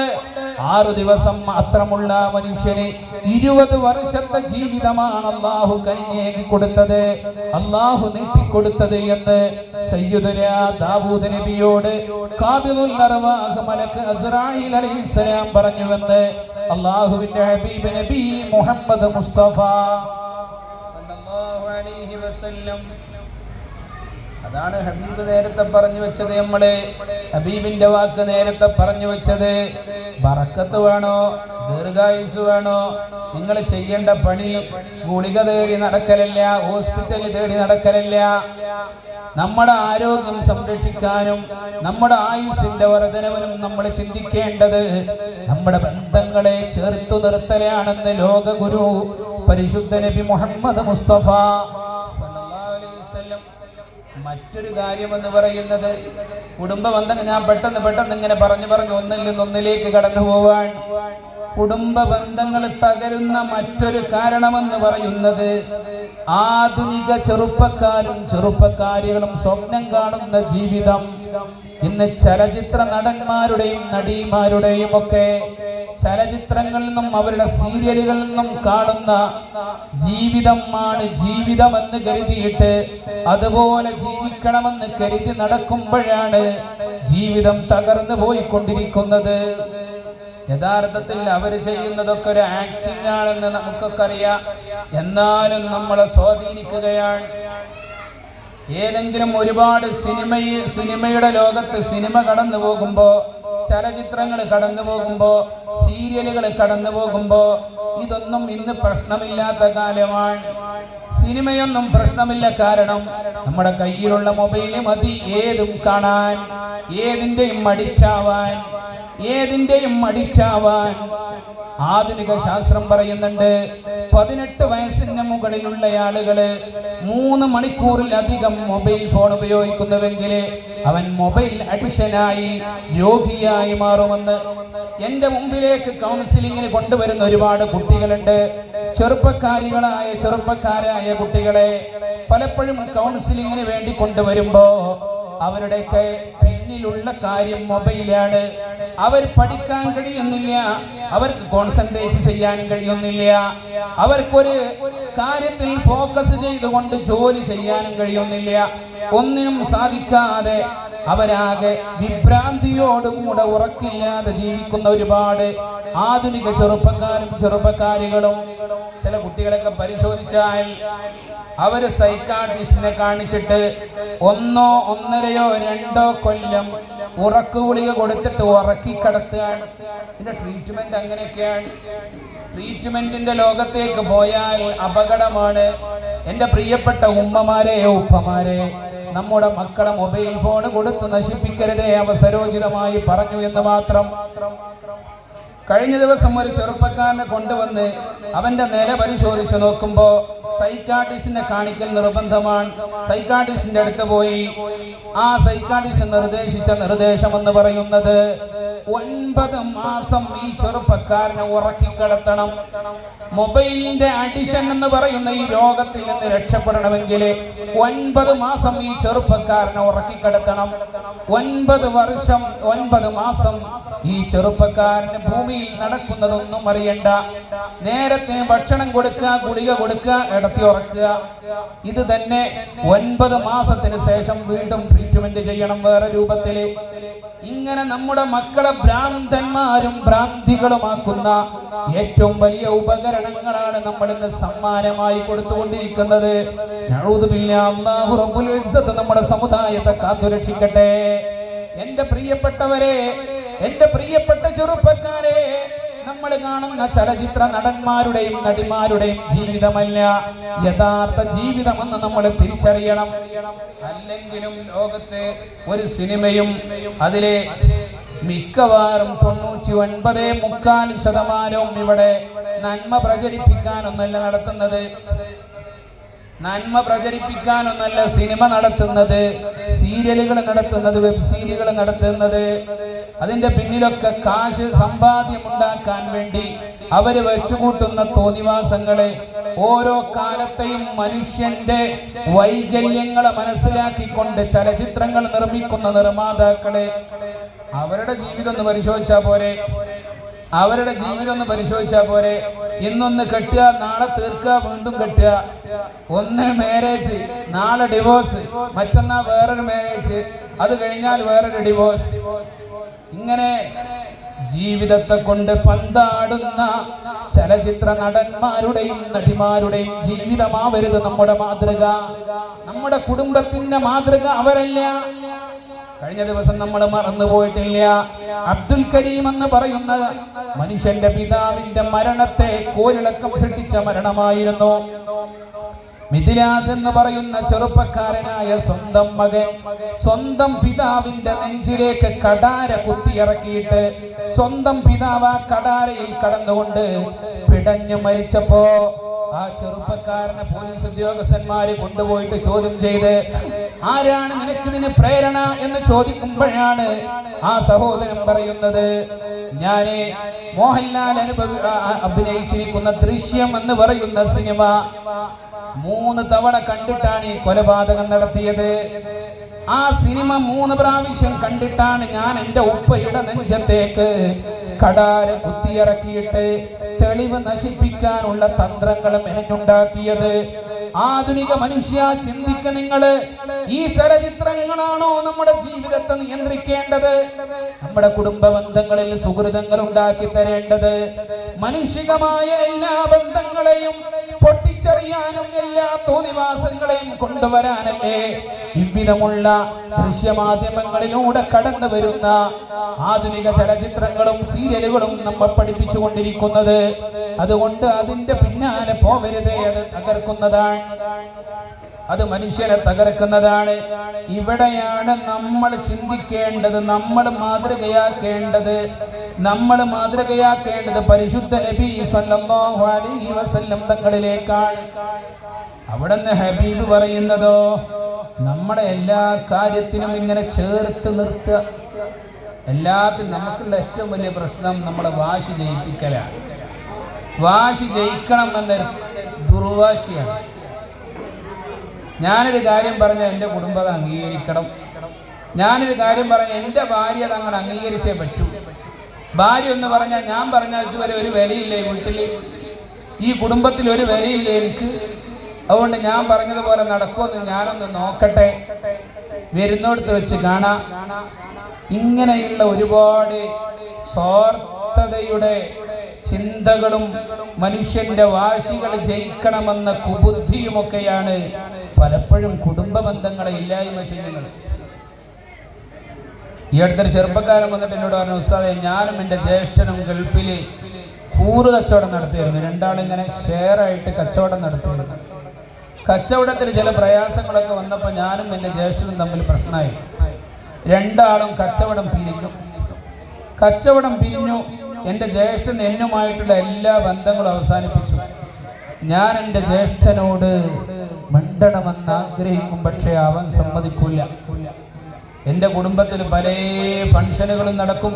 6 ദിവസം മാത്രമുള്ള മനുഷ്യന് 20 വർഷത്തെ ജീവിതമാണ് അല്ലാഹു കനിഞ്ഞേകി കൊടുത്തത്, അല്ലാഹു നീട്ടിക്കൊടുത്തത് എന്ന് സയ്യിദുനാ ദാവൂദ് നബിയോട് ഖാബിദുൽ അർവാഹ് മലക്ക് അസ്റായീൽ അലൈഹിസ്സലാം പറഞ്ഞുവെന്ന് അല്ലാഹുവിന്റെ ഹബീബ് നബി മുഹമ്മദ് മുസ്തഫ സല്ലല്ലാഹു അലൈഹി വസല്ലം. അതാണ് ഹബീബ് നേരത്തെ പറഞ്ഞു വെച്ചത്. നമ്മള് ഹബീബിന്റെ വാക്ക് നേരത്തെ പറഞ്ഞു വെച്ചത്. ബറക്കത്ത് വേണോ, ദീർഘായുസ് വേണോ? നിങ്ങൾ ചെയ്യേണ്ട പണി ഗുളിക തേടി നടക്കലല്ല, ഹോസ്പിറ്റലിൽ തേടി നടക്കലല്ല. നമ്മുടെ ആരോഗ്യം സംരക്ഷിക്കാനും നമ്മുടെ ആയുസ്സിന്റെ വർധനവിനും നമ്മൾ ചിന്തിക്കേണ്ടത് നമ്മുടെ ബന്ധങ്ങളെ ചേർത്തു നിർത്തലാണെന്ന് ലോകഗുരു പരിശുദ്ധ നബി മുഹമ്മദ് മുസ്തഫ സല്ലല്ലാഹു അലൈഹി വസല്ലം. മറ്റൊരു കാര്യമെന്ന് പറയുന്നത് കുടുംബ ബന്ധങ്ങൾ. ഞാൻ പെട്ടെന്ന് ഇങ്ങനെ പറഞ്ഞു ഒന്നിൽ നിന്നൊന്നിലേക്ക് കടന്നു പോവാൻ. കുടുംബ ബന്ധങ്ങൾ തകരുന്ന മറ്റൊരു കാരണമെന്ന് പറയുന്നത് ആധുനിക ചെറുപ്പക്കാരികളും സ്വപ്നം കാണുന്ന ജീവിതം. ഇന്ന് ചലച്ചിത്ര നടന്മാരുടെയും നടിമാരുടെയും ഒക്കെ ചലച്ചിത്രങ്ങളിൽ നിന്നും അവരുടെ സീരിയലുകളിൽ നിന്നും കാണുന്ന ജീവിതമാണ് ജീവിതമെന്ന് കരുതിയിട്ട് അതുപോലെ ജീവിക്കണമെന്ന് കരുതി നടക്കുമ്പോഴാണ് ജീവിതം തകർന്നു പോയിക്കൊണ്ടിരിക്കുന്നത്. യഥാർത്ഥത്തിൽ അവർ ചെയ്യുന്നതൊക്കെ ഒരു ആക്ടിംഗ് ആണെന്ന് നമുക്കൊക്കെ അറിയാം. എന്നാലും നമ്മളെ സ്വാധീനിക്കുകയാണ്. ഏതെങ്കിലും ഒരുപാട് സിനിമയുടെ ലോകത്ത് സിനിമ കടന്നു പോകുമ്പോൾ, ചലച്ചിത്രങ്ങൾ കടന്നു പോകുമ്പോൾ, സീരിയലുകൾ കടന്നു പോകുമ്പോൾ ഇതൊന്നും ഇന്ന് പ്രശ്നമില്ലാത്ത കാലമാണ്. സിനിമയൊന്നും പ്രശ്നമില്ല. കാരണം നമ്മുടെ കയ്യിലുള്ള മൊബൈൽ മതി ഏതും കാണാൻ, ഏതിൻ്റെയും അഡിക്റ്റാവാൻ. ആധുനിക ശാസ്ത്രം പറയുന്നുണ്ട് 18 വയസ്സിന് മുകളിലുള്ള ആളുകള് 3 മണിക്കൂറിലധികം മൊബൈൽ ഫോൺ ഉപയോഗിക്കുന്നുവെങ്കിൽ അവൻ മൊബൈൽ അഡിക്ഷനായി രോഗിയായി മാറുമെന്ന്. എന്റെ മുമ്പിലേക്ക് കൗൺസിലിങ്ങിന് കൊണ്ടുവരുന്ന ഒരുപാട് കുട്ടികളുണ്ട്. ചെറുപ്പക്കാരായ കുട്ടികളെ പലപ്പോഴും കൗൺസിലിങ്ങിന് വേണ്ടി കൊണ്ടുവരുമ്പോ അവരുടെയൊക്കെ പിന്നിലുള്ള കാര്യം മൊബൈലാണ്. അവർ പഠിക്കാൻ കഴിയുന്നില്ല, അവർക്ക് കോൺസെൻട്രേറ്റ് ചെയ്യാൻ കഴിയുന്നില്ല, അവർക്കൊരു കാര്യത്തിൽ ഫോക്കസ് ചെയ്തുകൊണ്ട് ജോലി ചെയ്യാനും കഴിയുന്നില്ല. ഒന്നിനും സാധിക്കാതെ അവരാകെ വിഭ്രാന്തിയോടുകൂടെ ഉറക്കില്ലാതെ ജീവിക്കുന്ന ഒരുപാട് ആധുനിക ചെറുപ്പക്കാരികളും. ചില കുട്ടികളൊക്കെ പരിശോധിച്ചാൽ അവര് സൈക്കാട്രിസ്റ്റിനെ കാണിച്ചിട്ട് 1, 1.5, 2 കൊല്ലം ഉറക്കുഗുളിക കൊടുത്തിട്ട് ഉറക്കി കിടത്തുകയാണ്. ഇതിന്റെ ട്രീറ്റ്മെന്റ് അങ്ങനെയൊക്കെയാണ്. ട്രീറ്റ്മെന്റിന്റെ ലോകത്തേക്ക് പോയാൽ അപകടമാണ്. എൻ്റെ പ്രിയപ്പെട്ട ഉമ്മമാരെ, ഉപ്പമാരെ, നമ്മുടെ മക്കളെ മൊബൈൽ ഫോൺ കൊടുത്ത് നശിപ്പിക്കരുതേ. അവസരോചിതമായി പറഞ്ഞു എന്ന് മാത്രം. കഴിഞ്ഞ ദിവസം ഒരു ചെറുപ്പക്കാരനെ കൊണ്ടുവന്ന് അവന്റെ നില പരിശോധിച്ച് നോക്കുമ്പോ സൈക്കാട്രിസ്റ്റിനെ കാണിക്കൽ നിർബന്ധമാണ്. സൈക്കാട്രിസ്റ്റിന്റെ അടുത്ത് പോയി ആ സൈക്കാട്രിസ്റ്റ് നിർദ്ദേശിച്ച നിർദ്ദേശം എന്ന് പറയുന്നത് 9 മാസം ഈ ചെറുപ്പക്കാരനെ ഉറക്കിക്കിടത്തണം. മൊബൈലിന്റെ അഡിഷൻ എന്ന് പറയുന്ന ഈ രോഗത്തിൽ നിന്ന് രക്ഷപ്പെടണമെങ്കിൽ 9 മാസം ഈ ചെറുപ്പക്കാരനെ ഉറക്കിക്കിടത്തണം. 9 മാസം ഈ ചെറുപ്പക്കാരന് ഭൂമിയിൽ നടക്കുന്നതൊന്നും അറിയണ്ട. നേരത്തെ ഭക്ഷണം കൊടുക്കുക, ഗുളിക കൊടുക്കുക, കിടത്തി ഉറക്കുക. ഇത് തന്നെ 9 മാസത്തിന് ശേഷം വീണ്ടും ട്രീറ്റ്മെന്റ് ചെയ്യണം വേറെ രൂപത്തില്. ഇങ്ങനെ നമ്മുടെ മക്കളെ ഭ്രാന്തന്മാരും ഭ്രാന്തികളുമാക്കുന്ന ഏറ്റവും വലിയ ഉപകരണങ്ങളാണ് നമ്മൾ ഇന്ന് സമ്മാനമായി കൊടുത്തുകൊണ്ടിരിക്കുന്നത്. അല്ലാഹു റബ്ബുൽ ഇസ്സത്ത് നമ്മുടെ സമുദായത്തെ കാത്തുരക്ഷിക്കട്ടെ. എന്റെ പ്രിയപ്പെട്ടവരെ, എന്റെ പ്രിയപ്പെട്ട ചെറുപ്പക്കാരെ, നമ്മൾ കാണുന്ന ചലച്ചിത്ര നടന്മാരുടെയും നടിമാരുടെയും ജീവിതമല്ല യഥാർത്ഥ ജീവിതമെന്ന് നമ്മൾ തിരിച്ചറിയണം. അല്ലെങ്കിലും ലോകത്തെ ഒരു സിനിമയും അതിലെ മിക്കവാറും 99.4% ഇവിടെ നന്മ പ്രചരിപ്പിക്കാനൊന്നല്ല നടത്തുന്നത്. നന്മ പ്രചരിപ്പിക്കാനൊന്നല്ല സിനിമ നടത്തുന്നത്, സീരിയലുകൾ നടത്തുന്നത്, വെബ് സീരീസുകൾ നടത്തുന്നത്. അതിന്റെ പിന്നിലൊക്കെ കാശ് സമ്പാദ്യമുണ്ടാക്കാൻ വേണ്ടി അവര് വെച്ചുകൂട്ടുന്ന തോന്നിവാസങ്ങളെ, ഓരോ കാലത്തെയും മനുഷ്യന്റെ വൈകല്യങ്ങളെ മനസ്സിലാക്കിക്കൊണ്ട് ചലച്ചിത്രങ്ങൾ നിർമ്മിക്കുന്ന നിർമ്മാതാക്കളെ അവരുടെ ജീവിതം ഒന്ന് പരിശോധിച്ചാൽ പോരെ. ഇന്നൊന്ന് കെട്ടുക, നാളെ തീർക്കുക, വീണ്ടും കെട്ടുക. ഒന്ന് മാരേജ്, നാളെ ഡിവോഴ്സ്, മറ്റന്നാൾ വേറൊരു മാരേജ്, അത് കഴിഞ്ഞാൽ വേറൊരു ഡിവോഴ്സ്. ഇങ്ങനെ ജീവിതത്തെ കൊണ്ട് പന്താടുന്ന ചലച്ചിത്ര നടന്മാരുടെയും നടിമാരുടെയും ജീവിതമാവരുത് നമ്മുടെ മാതൃക. നമ്മുടെ കുടുംബത്തിന്റെ മാതൃക അവരല്ല. കഴിഞ്ഞ ദിവസം നമ്മൾ മറന്നുപോയിട്ടില്ല, അബ്ദുൽ കരീം എന്ന് പറയുന്ന മനുഷ്യന്റെ പിതാവിന്റെ മരണത്തെ കോലിളക്കം സൃഷ്ടിച്ച മരണമായിരുന്നു. മിഥിലാദ് എന്ന് പറയുന്ന ചെറുപ്പക്കാരനായ സ്വന്തം മകൻ സ്വന്തം പിതാവിന്റെ നെഞ്ചിലേക്ക് കടാര കുത്തിയിറക്കിയിട്ട് സ്വന്തം പിതാവ് ആ കടാരയിൽ കടന്നുകൊണ്ട് പിടഞ്ഞു മരിച്ചപ്പോ ആ ചെറുപ്പക്കാരനെ പോലീസ് ഉദ്യോഗസ്ഥന്മാര് കൊണ്ടുപോയിട്ട് ചോദ്യം ചെയ്ത് ആരാണ് നിനക്കിതിന് പ്രേരണ എന്ന് ചോദിക്കുമ്പോഴാണ് ആ സഹോദരൻ പറയുന്നത്, ഞാന് മോഹൻലാൽ അഭിനയിച്ചിരിക്കുന്ന ദൃശ്യം എന്ന് പറയുന്ന സിനിമ 3 തവണ കണ്ടിട്ടാണ് ഈ കൊലപാതകം നടത്തിയത്. ആ സിനിമ 3 പ്രാവശ്യം കണ്ടിട്ടാണ് ഞാൻ എൻ്റെ ഉപ്പയുടെ നെഞ്ചത്തേക്ക് കടാര കുത്തിയിറക്കിയിട്ട് തെളിവ് നശിപ്പിക്കാനുള്ള തന്ത്രങ്ങളും എനിക്കുണ്ടാക്കിയത്. ആധുനിക മനുഷ്യ ചിന്തിക്ക, നിങ്ങള് ഈ ചലച്ചിത്രങ്ങളാണോ നമ്മുടെ ജീവിതത്തെ നിയന്ത്രിക്കേണ്ടത്? നമ്മുടെ കുടുംബ ബന്ധങ്ങളിൽ സുഹൃതങ്ങൾ ഉണ്ടാക്കി തരേണ്ടത്? മനുഷികമായ എല്ലാ ബന്ധങ്ങളെയും പൊട്ടിച്ചെറിയാനും എല്ലാ തോന്നിവാസങ്ങളെയും കൊണ്ടുവരാനല്ലേ ഇவ்விதമുള്ള ദൃശ്യമാധ്യമങ്ങളിലൂടെ കടന്നു വരുന്ന ആധുനിക ചലച്ചിത്രങ്ങളും സീരിയലുകളും നമ്മൾ പഠിപ്പിച്ചുകൊണ്ടിരിക്കുന്നത്? അതുകൊണ്ട് അതിന്റെ പിന്നാലെ പോവരുതേ. അത് തകർക്കുന്നതാണ്, അത് മനുഷ്യനെ തകർക്കുന്നതാണ്. ഇവിടെയാണ് നമ്മൾ ചിന്തിക്കേണ്ടത്, നമ്മൾ മാതൃകയാക്കേണ്ടത് പരിശുദ്ധ നബി സ്വല്ലല്ലാഹു അലൈഹി വസല്ലം തങ്ങളിലേക്കാണ്. അവിടുന്ന് ഹബീബ് പറയുന്നതോ നമ്മുടെ എല്ലാ കാര്യത്തിനും ഇങ്ങനെ ചേർത്ത് നിർത്തുക. എല്ലാത്തിനും നമുക്കുള്ള ഏറ്റവും വലിയ പ്രശ്നം നമ്മളെ വാശി ജയിപ്പിക്കലാണ്. വാശി ജയിക്കണം എന്നൊരു ദുർവാശിയാണ്. ഞാനൊരു കാര്യം പറഞ്ഞാൽ എൻ്റെ കുടുംബം അംഗീകരിക്കണം, ഞാനൊരു കാര്യം പറഞ്ഞാൽ എൻ്റെ ഭാര്യ തങ്ങൾ അംഗീകരിച്ചേ പറ്റൂ. ഭാര്യ എന്ന് പറഞ്ഞാൽ ഞാൻ പറഞ്ഞാൽ ഇതുവരെ ഒരു വിലയില്ലേ വീട്ടിൽ, ഈ കുടുംബത്തിൽ ഒരു വിലയില്ലേ എനിക്ക്, അതുകൊണ്ട് ഞാൻ പറഞ്ഞതുപോലെ നടക്കുമെന്ന് ഞാനൊന്ന് നോക്കട്ടെ, വരുന്നിടത്ത് വെച്ച് കാണാം. ഇങ്ങനെയുള്ള ഒരുപാട് സ്വാർത്ഥതയുടെ ചിന്തകളും മനുഷ്യന്റെ വാശികൾ ജയിക്കണമെന്ന കുബുദ്ധിയുമൊക്കെയാണ് പലപ്പോഴും കുടുംബ ബന്ധങ്ങളെ ഇല്ലായ്മ ചെയ്യുന്നത്. ഈ അടുത്തൊരു ചെറുപ്പക്കാരൻ വന്നിട്ട് എന്നോട് പറഞ്ഞു, ഉസ്താദേ ഞാനും എൻ്റെ ജ്യേഷ്ഠനും ഗൾഫിൽ കൂറ് കച്ചവടം നടത്തിയിരുന്നു. രണ്ടാളിങ്ങനെ ഷെയറായിട്ട് കച്ചവടം നടത്തിയിരുന്നു. കച്ചവടത്തിൽ ചില പ്രയാസങ്ങളൊക്കെ വന്നപ്പോൾ ഞാനും എൻ്റെ ജ്യേഷ്ഠനും തമ്മിൽ പ്രശ്നമായി. രണ്ടാളും കച്ചവടം പിരിഞ്ഞു. എൻ്റെ ജ്യേഷ്ഠൻ എന്നുമായിട്ടുള്ള എല്ലാ ബന്ധങ്ങളും അവസാനിപ്പിച്ചു. ഞാൻ എൻ്റെ ജ്യേഷ്ഠനോട് മിണ്ടണമെന്ന് ആഗ്രഹിക്കും, പക്ഷേ അവൻ സമ്മതിക്കില്ല. എൻ്റെ കുടുംബത്തിൽ പല ഫംഗ്ഷനുകളും നടക്കും.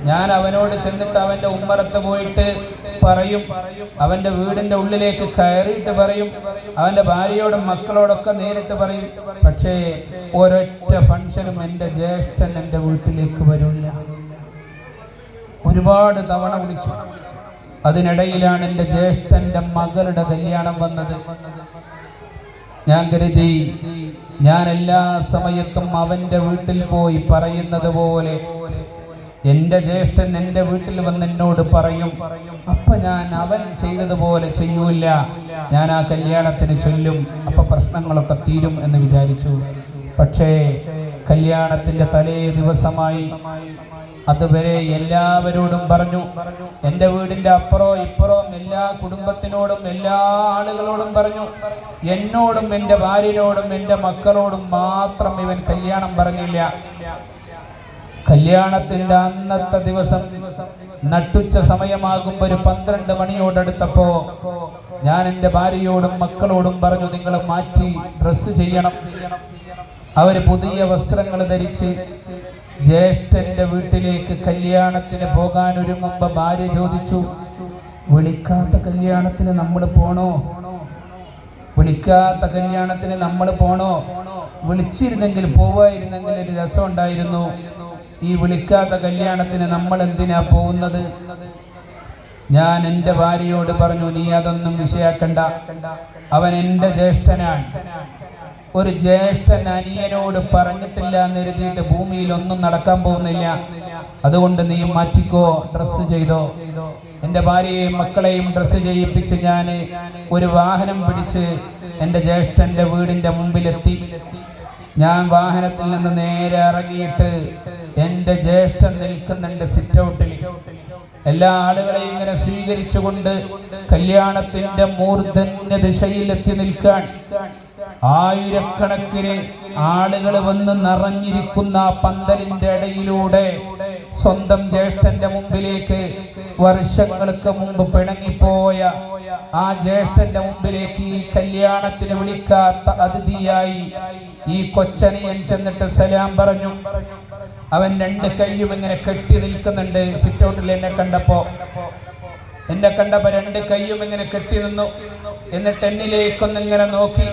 ഞാൻ അവനോട് ചെന്നിട്ട് അവൻ്റെ ഉമ്മറത്ത് പോയിട്ട് പറയും, അവൻ്റെ വീടിൻ്റെ ഉള്ളിലേക്ക് കയറിയിട്ട് പറയും, അവൻ്റെ ഭാര്യയോടും മക്കളോടൊക്കെ നേരിട്ട് പറയും. പക്ഷേ ഒരൊറ്റ ഫംഗ്ഷനും എൻ്റെ ജ്യേഷ്ഠൻ എൻ്റെ വീട്ടിലേക്ക് വരില്ല. ഒരുപാട് തവണ വിളിച്ചു. അതിനിടയിലാണ് എൻ്റെ ജ്യേഷ്ഠൻ്റെ മകളുടെ കല്യാണം വന്നത്. ഞാൻ കരുതി ഞാൻ എല്ലാ സമയത്തും അവൻ്റെ വീട്ടിൽ പോയി പറയുന്നത് പോലെ എൻ്റെ ജ്യേഷ്ഠൻ എൻ്റെ വീട്ടിൽ വന്ന് എന്നോട് പറയും, അപ്പൊ ഞാൻ അവൻ ചെയ്തതുപോലെ ചെയ്യൂല, ഞാൻ ആ കല്യാണത്തിന് ചൊല്ലും, അപ്പൊ പ്രശ്നങ്ങളൊക്കെ തീരും എന്ന് വിചാരിച്ചു. പക്ഷേ കല്യാണത്തിന്റെ തലേ ദിവസമായി. അതുവരെ എല്ലാവരോടും പറഞ്ഞു, എൻ്റെ വീടിൻ്റെ അപ്പുറവും ഇപ്പുറവും എല്ലാ കുടുംബത്തിനോടും എല്ലാ ആളുകളോടും പറഞ്ഞു. എന്നോടും എൻ്റെ ഭാര്യയോടും എൻ്റെ മക്കളോടും മാത്രം ഇവൻ കല്യാണം പറഞ്ഞില്ല. കല്യാണത്തിൻ്റെ അന്നത്തെ ദിവസം നട്ടുച്ച സമയമാകുമ്പോൾ ഒരു 12 മണിയോടടുത്തപ്പോ ഞാൻ എൻ്റെ ഭാര്യയോടും മക്കളോടും പറഞ്ഞു, നിങ്ങൾ മാറ്റി ഡ്രസ്സ് ചെയ്യണം. അവര് പുതിയ വസ്ത്രങ്ങൾ ധരിച്ച് ജ്യേഷ്ഠന്റെ വീട്ടിലേക്ക് കല്യാണത്തിന് പോകാൻ ഒരുങ്ങുമ്പോ ഭാര്യ ചോദിച്ചു, വിളിക്കാത്ത കല്യാണത്തിന് നമ്മൾ പോണോ? വിളിക്കാത്ത കല്യാണത്തിന് നമ്മൾ പോണോ? വിളിച്ചിരുന്നെങ്കിൽ പോവായിരുന്നെങ്കിൽ ഒരു രസം ഉണ്ടായിരുന്നു. ഈ വിളിക്കാത്ത കല്യാണത്തിന് നമ്മൾ എന്തിനാ പോകുന്നത്? ഞാൻ എൻ്റെ ഭാര്യയോട് പറഞ്ഞു, നീ അതൊന്നും വിഷയാക്കണ്ട, അവൻ എൻ്റെ ജ്യേഷ്ഠനാണ്. ഒരു ജ്യേഷ്ഠൻ അനിയനോട് പറഞ്ഞിട്ടില്ല എന്ന് കരുതിയിട്ട് ഭൂമിയിൽ ഒന്നും നടക്കാൻ പോകുന്നില്ല. അതുകൊണ്ട് നീ മാറ്റിക്കോ, ഡ്രസ്സ് ചെയ്തോ. എൻ്റെ ഭാര്യയെയും മക്കളെയും ഡ്രസ്സ് ചെയ്യിപ്പിച്ച് ഞാൻ ഒരു വാഹനം പിടിച്ച് എൻ്റെ ജ്യേഷ്ഠൻ്റെ വീടിൻ്റെ മുമ്പിലെത്തി. ഞാൻ വാഹനത്തിൽ നിന്ന് നേരെ ഇറങ്ങിയിട്ട് എൻ്റെ ജ്യേഷ്ഠൻ നിൽക്കുന്നുണ്ട് സിറ്റ് ഔട്ടിൽ. എല്ലാ ആളുകളെയും ഇങ്ങനെ സ്വീകരിച്ചുകൊണ്ട് കല്യാണത്തിന്റെ മൂർധന്യ ദിശയിൽ എത്തി നിൽക്കാൻ ആയിരക്കണക്കിന് ആളുകൾ വന്ന് നിറഞ്ഞിരിക്കുന്ന പന്തലിന്റെ ഇടയിലൂടെ സ്വന്തം ജ്യേഷ്ഠന്റെ മുമ്പിലേക്ക് വർഷങ്ങൾക്ക് മുമ്പ് പിണങ്ങിപ്പോയ ആ ജ്യേഷ്ഠന്റെ മുമ്പിലേക്ക് ഈ കല്യാണത്തിന് വിളിക്കാത്ത അതിഥിയായി ഈ കൊച്ചനിയൻ ചെന്നിട്ട് സലാം പറഞ്ഞു. അവൻ 2 കൈയും ഇങ്ങനെ കെട്ടി നിൽക്കുന്നുണ്ട്. സിറ്റൗട്ടിൽ എന്നെ കണ്ടപ്പോ 2 കൈയും ഇങ്ങനെ കെട്ടി നിന്നു. എന്നിട്ട് എന്നിലേക്കൊന്നിങ്ങനെ നോക്കി,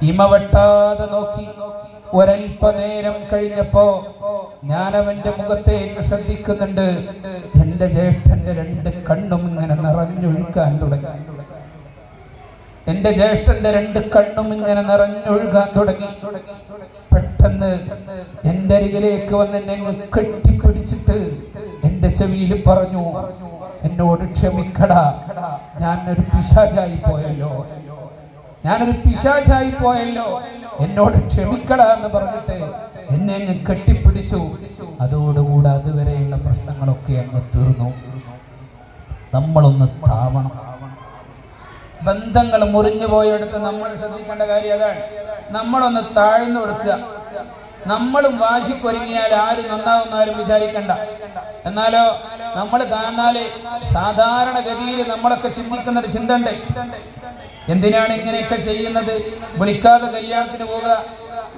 ഇമ വെട്ടാതെ നോക്കി. ഒരൽപ്പനേരം കഴിഞ്ഞപ്പോ ഞാൻ അവന്റെ മുഖത്തേക്ക് ശ്രദ്ധിക്കുന്നുണ്ട്. എന്റെ ജ്യേഷ്ഠന്റെ 2 കണ്ണും ഇങ്ങനെ നിറഞ്ഞൊഴുകാൻ തുടങ്ങി. എന്റെ ജ്യേഷ്ഠന്റെ 2 കണ്ണും ഇങ്ങനെ നിറഞ്ഞൊഴുകാൻ തുടങ്ങി. പെട്ടെന്ന് എന്റെ അരികിലേക്ക് വന്ന് എന്നെ കെട്ടിപ്പിടിച്ചിട്ട് എന്റെ ചെവിയിൽ പറഞ്ഞു, എന്നോട് ക്ഷമിക്കടാ, ഞാനൊരു പിശാചായി പോയല്ലോ, എന്നോട് ക്ഷമിക്കടാ എന്ന് പറഞ്ഞിട്ട് എന്നെ അങ്ങ് കെട്ടിപ്പിടിച്ചു. അതോടുകൂടെ അതുവരെയുള്ള പ്രശ്നങ്ങളൊക്കെ അങ്ങ് തീർന്നു. നമ്മളൊന്ന് താവണം. ബന്ധങ്ങൾ മുറിഞ്ഞു പോയെടുത്ത് നമ്മൾ ശ്രദ്ധിക്കേണ്ട കാര്യം അതാണ്. നമ്മളൊന്ന് താഴ്ന്നു കൊടുക്കുക. നമ്മളും വാശിക്കൊരുങ്ങിയാൽ ആരും നന്നാവുന്നാരും വിചാരിക്കണ്ട. എന്നാലോ നമ്മൾ താഴ്ന്നാല് സാധാരണഗതിയിൽ നമ്മളൊക്കെ ചിന്തിക്കുന്നൊരു ചിന്ത ഉണ്ട്, എന്തിനാണ് ഇങ്ങനെയൊക്കെ ചെയ്യുന്നത്, വിളിക്കാതെ കല്യാണത്തിന് പോവുക,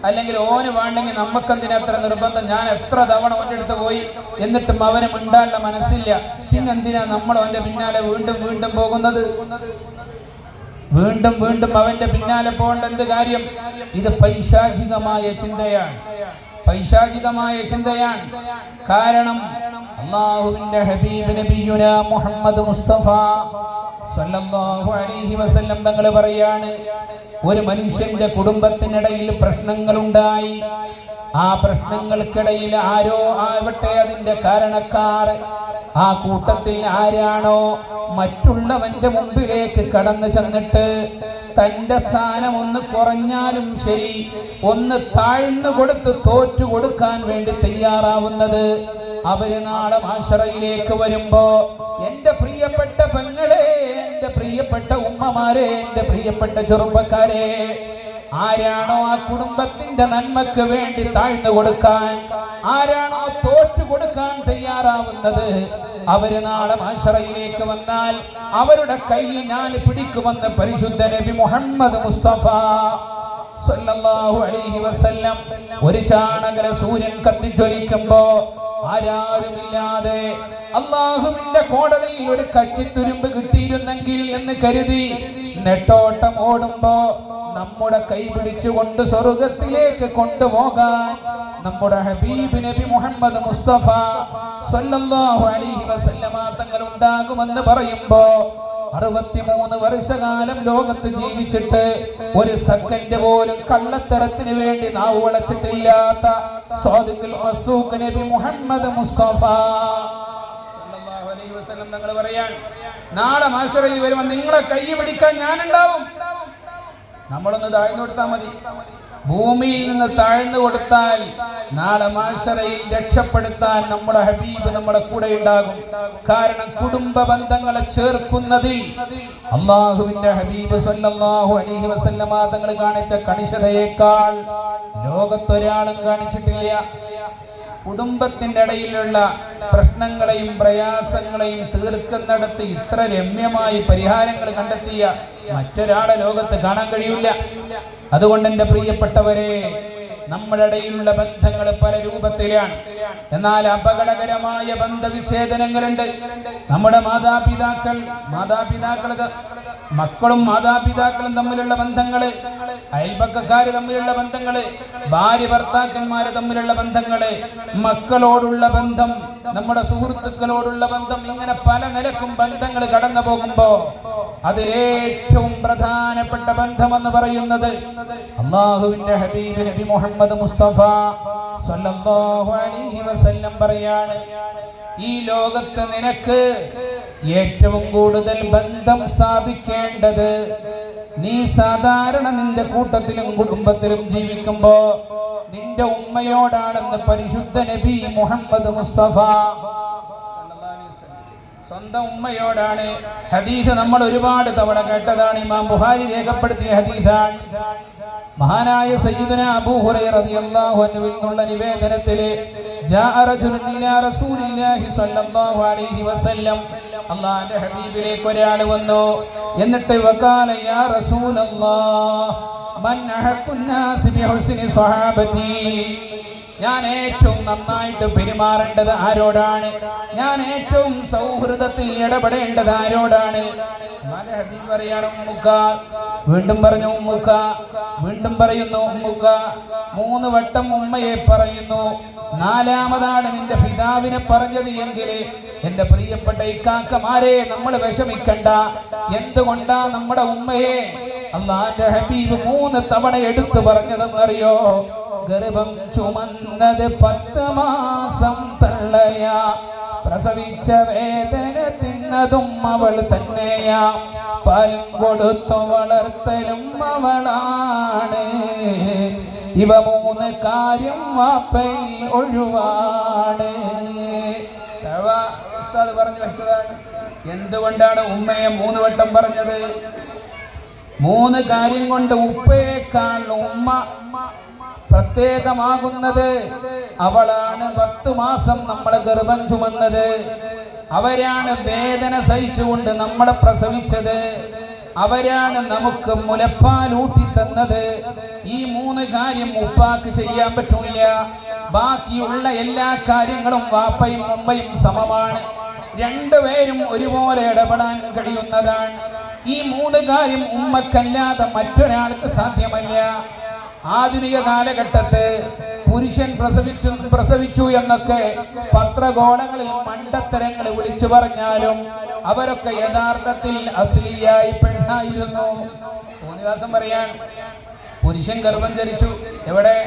അല്ലെങ്കിൽ ഓന് വേണ്ടെങ്കിൽ നമുക്കെന്തിനാ അത്ര നിർബന്ധം, ഞാൻ എത്ര തവണ ഓൻ്റെ അടുത്ത് പോയി എന്നിട്ടും അവന് മിണ്ടാനുള്ള മനസ്സില്ല, പിന്നെന്തിനാ നമ്മൾ അവൻ്റെ പിന്നാലെ വീണ്ടും വീണ്ടും പോകുന്നത്, വീണ്ടും വീണ്ടും അവന്റെ പിന്നാലെ പോകേണ്ട എന്ത് കാര്യം? ഇത് പൈശാചികമായ ചിന്തയാണ്, പൈശാചികമായ ചിന്തയാണ്. കാരണം അല്ലാഹുവിന്റെ ഹബീബ് നബിയുനാ മുഹമ്മദ് മുസ്തഫ സല്ലല്ലാഹു അലൈഹി വസല്ലം തങ്ങൾ പറയാണ്, ഒരു മനുഷ്യന്റെ കുടുംബത്തിനിടയിൽ പ്രശ്നങ്ങളുണ്ടായി. ആ പ്രശ്നങ്ങൾക്കിടയിൽ ആരോ ആവട്ടെ അതിന്റെ കാരണക്കാർ, ആ കൂട്ടത്തിൽ ആരാണോ മറ്റുള്ളവന്റെ മുമ്പിലേക്ക് കടന്നു ചെന്നിട്ട് തന്റെ സ്ഥാനം ഒന്ന് കുറഞ്ഞാലും ശരി, ഒന്ന് താഴ്ന്നു കൊടുത്ത് തോറ്റു കൊടുക്കാൻ വേണ്ടി തയ്യാറാവുന്നത്, അവര് നാളെ മാശറയിലേക്ക് വരുമ്പോ, എന്റെ പ്രിയപ്പെട്ട പെങ്ങളെ, എന്റെ പ്രിയപ്പെട്ട ഉമ്മമാരെ, എന്റെ പ്രിയപ്പെട്ട ചെറുപ്പക്കാരെ, ആരാണോ ആ കുടുംബത്തിന്റെ നന്മക്ക് വേണ്ടി താഴ്ന്നു കൊടുക്കാൻ, ആരാണോ തോറ്റു കൊടുക്കാൻ തയ്യാറാവുന്നത്, അവര് നാളെ മാശറയിലേക്ക് വന്നാൽ അവരുടെ കൈ ഞാൻ പിടിക്കുമെന്ന് പരിശുദ്ധ നബി മുഹമ്മദ് മുസ്തഫ സല്ലല്ലാഹു അലൈഹി വസല്ലം. ഒരു ചാണകര സൂര്യൻ കത്തിജ്വലിക്കുമ്പോ ആരാരുമില്ലാതെ അല്ലാഹുവിന്റെ കോടതിയിൽ ഒരു കച്ചിത്തുരുമ്പ് കിട്ടിയിരുന്നെങ്കിൽ എന്ന് കരുതി നെട്ടോട്ടം ഓടുമ്പോ നമ്മുടെ കൈ പിടിച്ചുകൊണ്ട് സ്വർഗത്തിലേക്ക് കൊണ്ടുപോകാൻ നമ്മുടെ ഹബീബ് നബി മുഹമ്മദ് മുസ്തഫ സല്ലല്ലാഹു അലൈഹി വസല്ലമ തങ്ങൾ ഉണ്ടാകുമെന്ന് പറയുമ്പോ 63 വർഷകാലം ലോകത്ത് ജീവിച്ചിട്ട് ഒരു സെക്കൻഡ് പോലും കള്ളത്തരത്തിന് വേണ്ടി നാവ് വളച്ചിട്ടില്ലാത്ത സ്വാദിഖുൽ മസ്ദൂഖ് നബി മുഹമ്മദ് മുസ്തഫ സല്ലല്ലാഹു അലൈഹി വസല്ലം തങ്ങൾ പറയാൻ, നാളെ മാശറയിൽ വരുമ്പോൾ നിങ്ങളെ കൈ പിടിക്കാൻ ഞാനുണ്ടാവും. നമ്മളൊന്ന് താഴ്ന്നു കൊടുത്താൽ മതി. ഭൂമിയിൽ നിന്ന് താഴ്ന്നു കൊടുത്താൽ നാളെ മാശറയിൽ രക്ഷപ്പെടുത്താൻ നമ്മുടെ ഹബീബ് നമ്മുടെ കൂടെ ഉണ്ടാകും. കാരണം കുടുംബ ബന്ധങ്ങളെ ചേർക്കുന്നതിൽ അല്ലാഹുവിന്റെ ഹബീബ് സല്ലല്ലാഹു അലൈഹി വസല്ലമ തങ്ങൾ കാണിച്ച കണിശതയേക്കാൾ ലോകത്തൊരാളും കാണിച്ചിട്ടില്ല. കുടുംബത്തിന്റെ ഇടയിലുള്ള പ്രശ്നങ്ങളെയും പ്രയാസങ്ങളെയും തീർക്കുന്നിടത്ത് ഇത്ര രമ്യമായി പരിഹാരങ്ങൾ കണ്ടെത്തിയ മറ്റൊരാളെ ലോകത്ത് കാണാൻ കഴിയില്ല. അതുകൊണ്ട് എൻ്റെ പ്രിയപ്പെട്ടവരെ, നമ്മുടെ ഇടയിലുള്ള ബന്ധങ്ങൾ പല രൂപത്തിലാണ്. എന്നാൽ അപകടകരമായ ബന്ധവിച്ഛേദനങ്ങളുണ്ട്. നമ്മുടെ മക്കളും മാതാപിതാക്കളും തമ്മിലുള്ള ബന്ധങ്ങള്, അയൽപക്കക്കാര് തമ്മിലുള്ള ബന്ധങ്ങള്, ഭാര്യ ഭർത്താക്കന്മാര് തമ്മിലുള്ള ബന്ധങ്ങള്, മക്കളോടുള്ള ബന്ധം, നമ്മുടെ സുഹൃത്തുക്കളോടുള്ള ബന്ധം, ഇങ്ങനെ പല നിലക്കും ബന്ധങ്ങൾ കടന്നു പോകുമ്പോ അതിലേറ്റവും പ്രധാനപ്പെട്ട ബന്ധമെന്ന് പറയുന്നത് അല്ലാഹുവിന്റെ ഹബീബ് നബി മുഹമ്മദ് മുസ്തഫ സല്ലല്ലാഹു അലൈഹി വസല്ലം പറയാണ്, ഈ ലോകത്ത് നിനക്ക് ഏറ്റവും കൂടുതൽ ബന്ധം സ്ഥാപിക്കേണ്ടത് നീ സാധാരണ നിന്റെ കൂട്ടത്തിലും കുടുംബത്തിലും ജീവിക്കുമ്പോ നിന്റെ ഉമ്മയോടാണെന്ന് പരിശുദ്ധ നബി മുഹമ്മദ് മുസ്തഫ. സ്വന്തം ഉമ്മയോടാണ്. ഹദീസ് നമ്മൾ ഒരുപാട് തവണ കേട്ടതാണ്. ഇമാം ബുഖാരി രേഖപ്പെടുത്തിയ ഹദീസാണ്. മഹാനായ സയ്യിദുനാ അബൂ ഹുറൈറ റളിയല്ലാഹു അൻഹുവിൽ നിന്നുള്ള നിവേദനത്തിലെ ജാഅ റജുലുൻ ഇലാ റസൂലില്ലാഹി സ്വല്ലല്ലാഹു അലൈഹി വസല്ലം, അല്ലാഹുവിന്റെ ഹബീബിലേക്ക് ഒരാൾ വന്നു. എന്നിട്ട് വഖാല യാ റസൂലല്ലാഹ് മൻ അഹഖുൻ നാസി ബിഹുസ്നി സ്വഹാബതി, ഞാൻ ഏറ്റവും നന്നായിട്ട് പെരുമാറേണ്ടത് ആരോടാണ്, ഞാൻ ഏറ്റവും സൗഹൃദത്തിൽ ഇടപെടേണ്ടത് ആരോടാണ്? ഹബീബ് പറയാണ് ഉമ്മുക്ക. വീണ്ടും പറഞ്ഞു ഉമ്മുക്ക. വീണ്ടും പറയുന്നു ഉമ്മുക്ക. 3 വട്ടം ഉമ്മയെ പറയുന്നു. നാലാമതാണ് നിന്റെ പിതാവിനെ പറഞ്ഞത് എങ്കിൽ എന്റെ പ്രിയപ്പെട്ട ഇക്കാക്കമാരെ നമ്മൾ വിഷമിക്കണ്ട. എന്തുകൊണ്ടാ നമ്മുടെ ഉമ്മയെ അള്ളാന്റെ ഹബീബ് 3 തവണ എടുത്തു പറഞ്ഞതെന്നറിയോ? ഗർഭം ചുമന്നത് 10 മാസം തള്ളയാ, പ്രസവിച്ച വേദന തിന്നതും അവൾ തന്നെയാ, പാലും കൊടുത്തു വളർത്തലും അവളാണ്. ഇവ 3 കാര്യം വാപ്പയിൽ ഒഴിവാണ്. ഉസ്താദ് പറഞ്ഞു വെച്ചതാണ്. എന്തുകൊണ്ടാണ് ഉമ്മയെ 3 വട്ടം പറഞ്ഞത്? 3 കാര്യം കൊണ്ട് ഉപ്പയേക്കാൾ ഉമ്മ പ്രത്യേകമാകുന്നത്. അവളാണ് 10 മാസം നമ്മളെ ഗർഭം ചുമന്നത്. അവരാണ് വേദന സഹിച്ചുകൊണ്ട് നമ്മളെ പ്രസവിച്ചത്. അവരാണ് നമുക്ക് മുലപ്പാൽ ഊട്ടി തന്നത്. ഈ 3 കാര്യം ഉപ്പാക്ക് ചെയ്യാൻ പറ്റില്ല. ബാക്കിയുള്ള എല്ലാ കാര്യങ്ങളും വാപ്പയും ഉമ്മയും സമമാണ്. രണ്ടുപേരും ഒരുപോലെ ഇടപെടാൻ കഴിയുന്നതാണ്. ഈ 3 കാര്യം ഉമ്മക്കല്ലാതെ മറ്റൊരാൾക്ക് സാധ്യമല്ല. ആധുനിക കാലഘട്ടത്ത് പുരുഷൻ പ്രസവിച്ചു എന്നൊക്കെ പത്രഗോളങ്ങളിൽ മണ്ടത്തരങ്ങൾ വിളിച്ചു പറഞ്ഞാലും അവരൊക്കെ യഥാർത്ഥത്തിൽ അസ്ലിയായി പെണ്ണായിരുന്നു. തോന്നിവാസം പറയാൻ പുരുഷൻ ഗർഭം ധരിച്ചു. എവിടെ?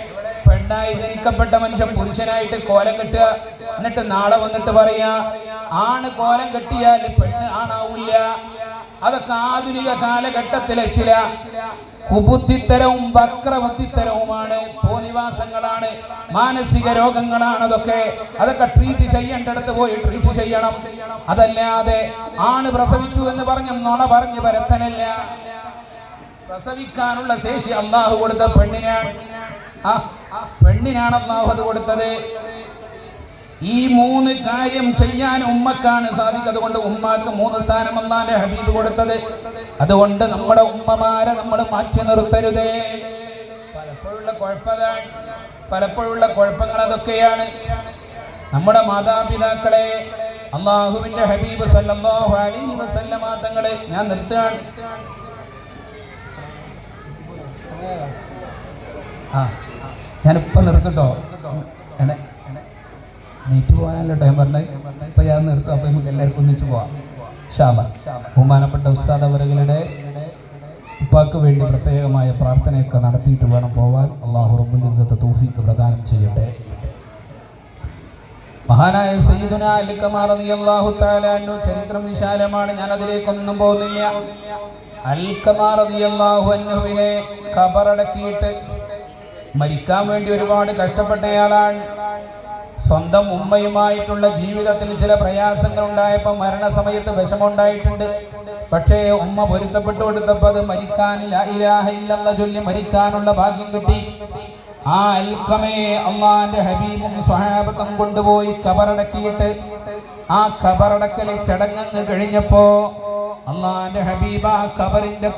പെണ്ണായി ജനിക്കപ്പെട്ട മനുഷ്യൻ പുരുഷനായിട്ട് കോലം കെട്ടുക. എന്നിട്ട് നാളെ വന്നിട്ട് പറയാ ആണ് കോലം കെട്ടിയാൽ പെണ്ണ് ആണാവില്ല. അതൊക്കെ ആധുനിക കാലഘട്ടത്തിലെ ചില കുബുദ്ധിത്തരവും വക്രബുദ്ധിത്തരവുമാണ്, തോന്നിവാസങ്ങളാണ്, മാനസിക രോഗങ്ങളാണ്. അതൊക്കെ ട്രീറ്റ് ചെയ്യേണ്ടടുത്ത് പോയി ട്രീറ്റ് ചെയ്യണം. അതല്ലാതെ ആണ് പ്രസവിച്ചു എന്ന് പറഞ്ഞ് നുണ പറഞ്ഞ് വരത്തനല്ല. പ്രസവിക്കാനുള്ള ശേഷി അള്ളാഹു കൊടുത്ത പെണ്ണിനാണ്. പെണ്ണിനാണ് അള്ളാഹു അത് കൊടുത്തത്. ഈ 3 കാര്യം ചെയ്യാൻ ഉമ്മക്കാണ് സാധിക്കും. അതുകൊണ്ട് ഉമ്മാക്ക് 3 സ്ഥാനം അല്ലാഹുവിന്റെ ഹബീബ് കൊടുത്തത്. അതുകൊണ്ട് നമ്മുടെ ഉമ്മമാരെ നമ്മൾ മാറ്റി നിർത്തരുതേ. പലപ്പോഴുള്ള കുഴപ്പങ്ങൾ അതൊക്കെയാണ്. നമ്മുടെ മാതാപിതാക്കളെ അള്ളാഹുവിന്റെ ഹബീബ് സല്ലല്ലാഹു അലൈഹി വസല്ലമ തങ്ങളെ ഞാൻ നിർത്തുകയാണ്. ഞാനിപ്പോൾ നിർത്തിട്ടോ. നീറ്റ് പോകാനല്ലോ ടൈം പറഞ്ഞേ. ഇപ്പം ഞാൻ നിർത്തും. അപ്പം നമുക്ക് എല്ലാവർക്കും ഒന്നിച്ച് പോവാം. ബഹുമാനപ്പെട്ട ഉസ്താദ് അവരുടെ ഉപ്പാക്ക് വേണ്ടി പ്രത്യേകമായ പ്രാർത്ഥനയൊക്കെ നടത്തിയിട്ട് വേണം പോവാൻ. അള്ളാഹു റബ്ബുൽ ഇസ്സത്ത് തൗഫീഖ് പ്രദാനം ചെയ്യട്ടെ. മഹാനായ സയ്യിദുനാ അലി ഖമാർ റളിയല്ലാഹു തആല അൻഹു ചരിത്രം വിശാലമാണ്. ഞാൻ അതിലേക്കൊന്നും പോകുന്നില്ല. അൽ ഖമാർ റളിയല്ലാഹു അൻഹുവിനെ ഖബറടക്കിയിട്ട് മരിക്കാൻ വേണ്ടി ഒരുപാട് കഷ്ടപ്പെട്ടയാളാണ്. സ്വന്തം ഉമ്മയുമായിട്ടുള്ള ജീവിതത്തിൽ ചില പ്രയാസങ്ങൾ ഉണ്ടായപ്പോൾ മരണസമയത്ത് വിഷമമുണ്ടായിട്ടുണ്ട്. പക്ഷേ ഉമ്മ പൊരുത്തപ്പെട്ടു കൊടുത്തപ്പോൾ അത് മരിക്കാൻ ലാ ഇലാഹ ഇല്ലല്ലാഹ് ചൊല്ലി മരിക്കാനുള്ള ഭാഗ്യം കിട്ടി. ആ അൽഖമയെ അള്ളാന്റെ ഹബീബും സ്വഹാബത്തും കൊണ്ടുപോയി ഖബറടക്കിയിട്ട് ആ ഖബറടക്കൽ ചടങ്ങ് കഴിഞ്ഞപ്പോ അള്ളാന്റെ ഹബീബ് ആ ഖബറിന്റെ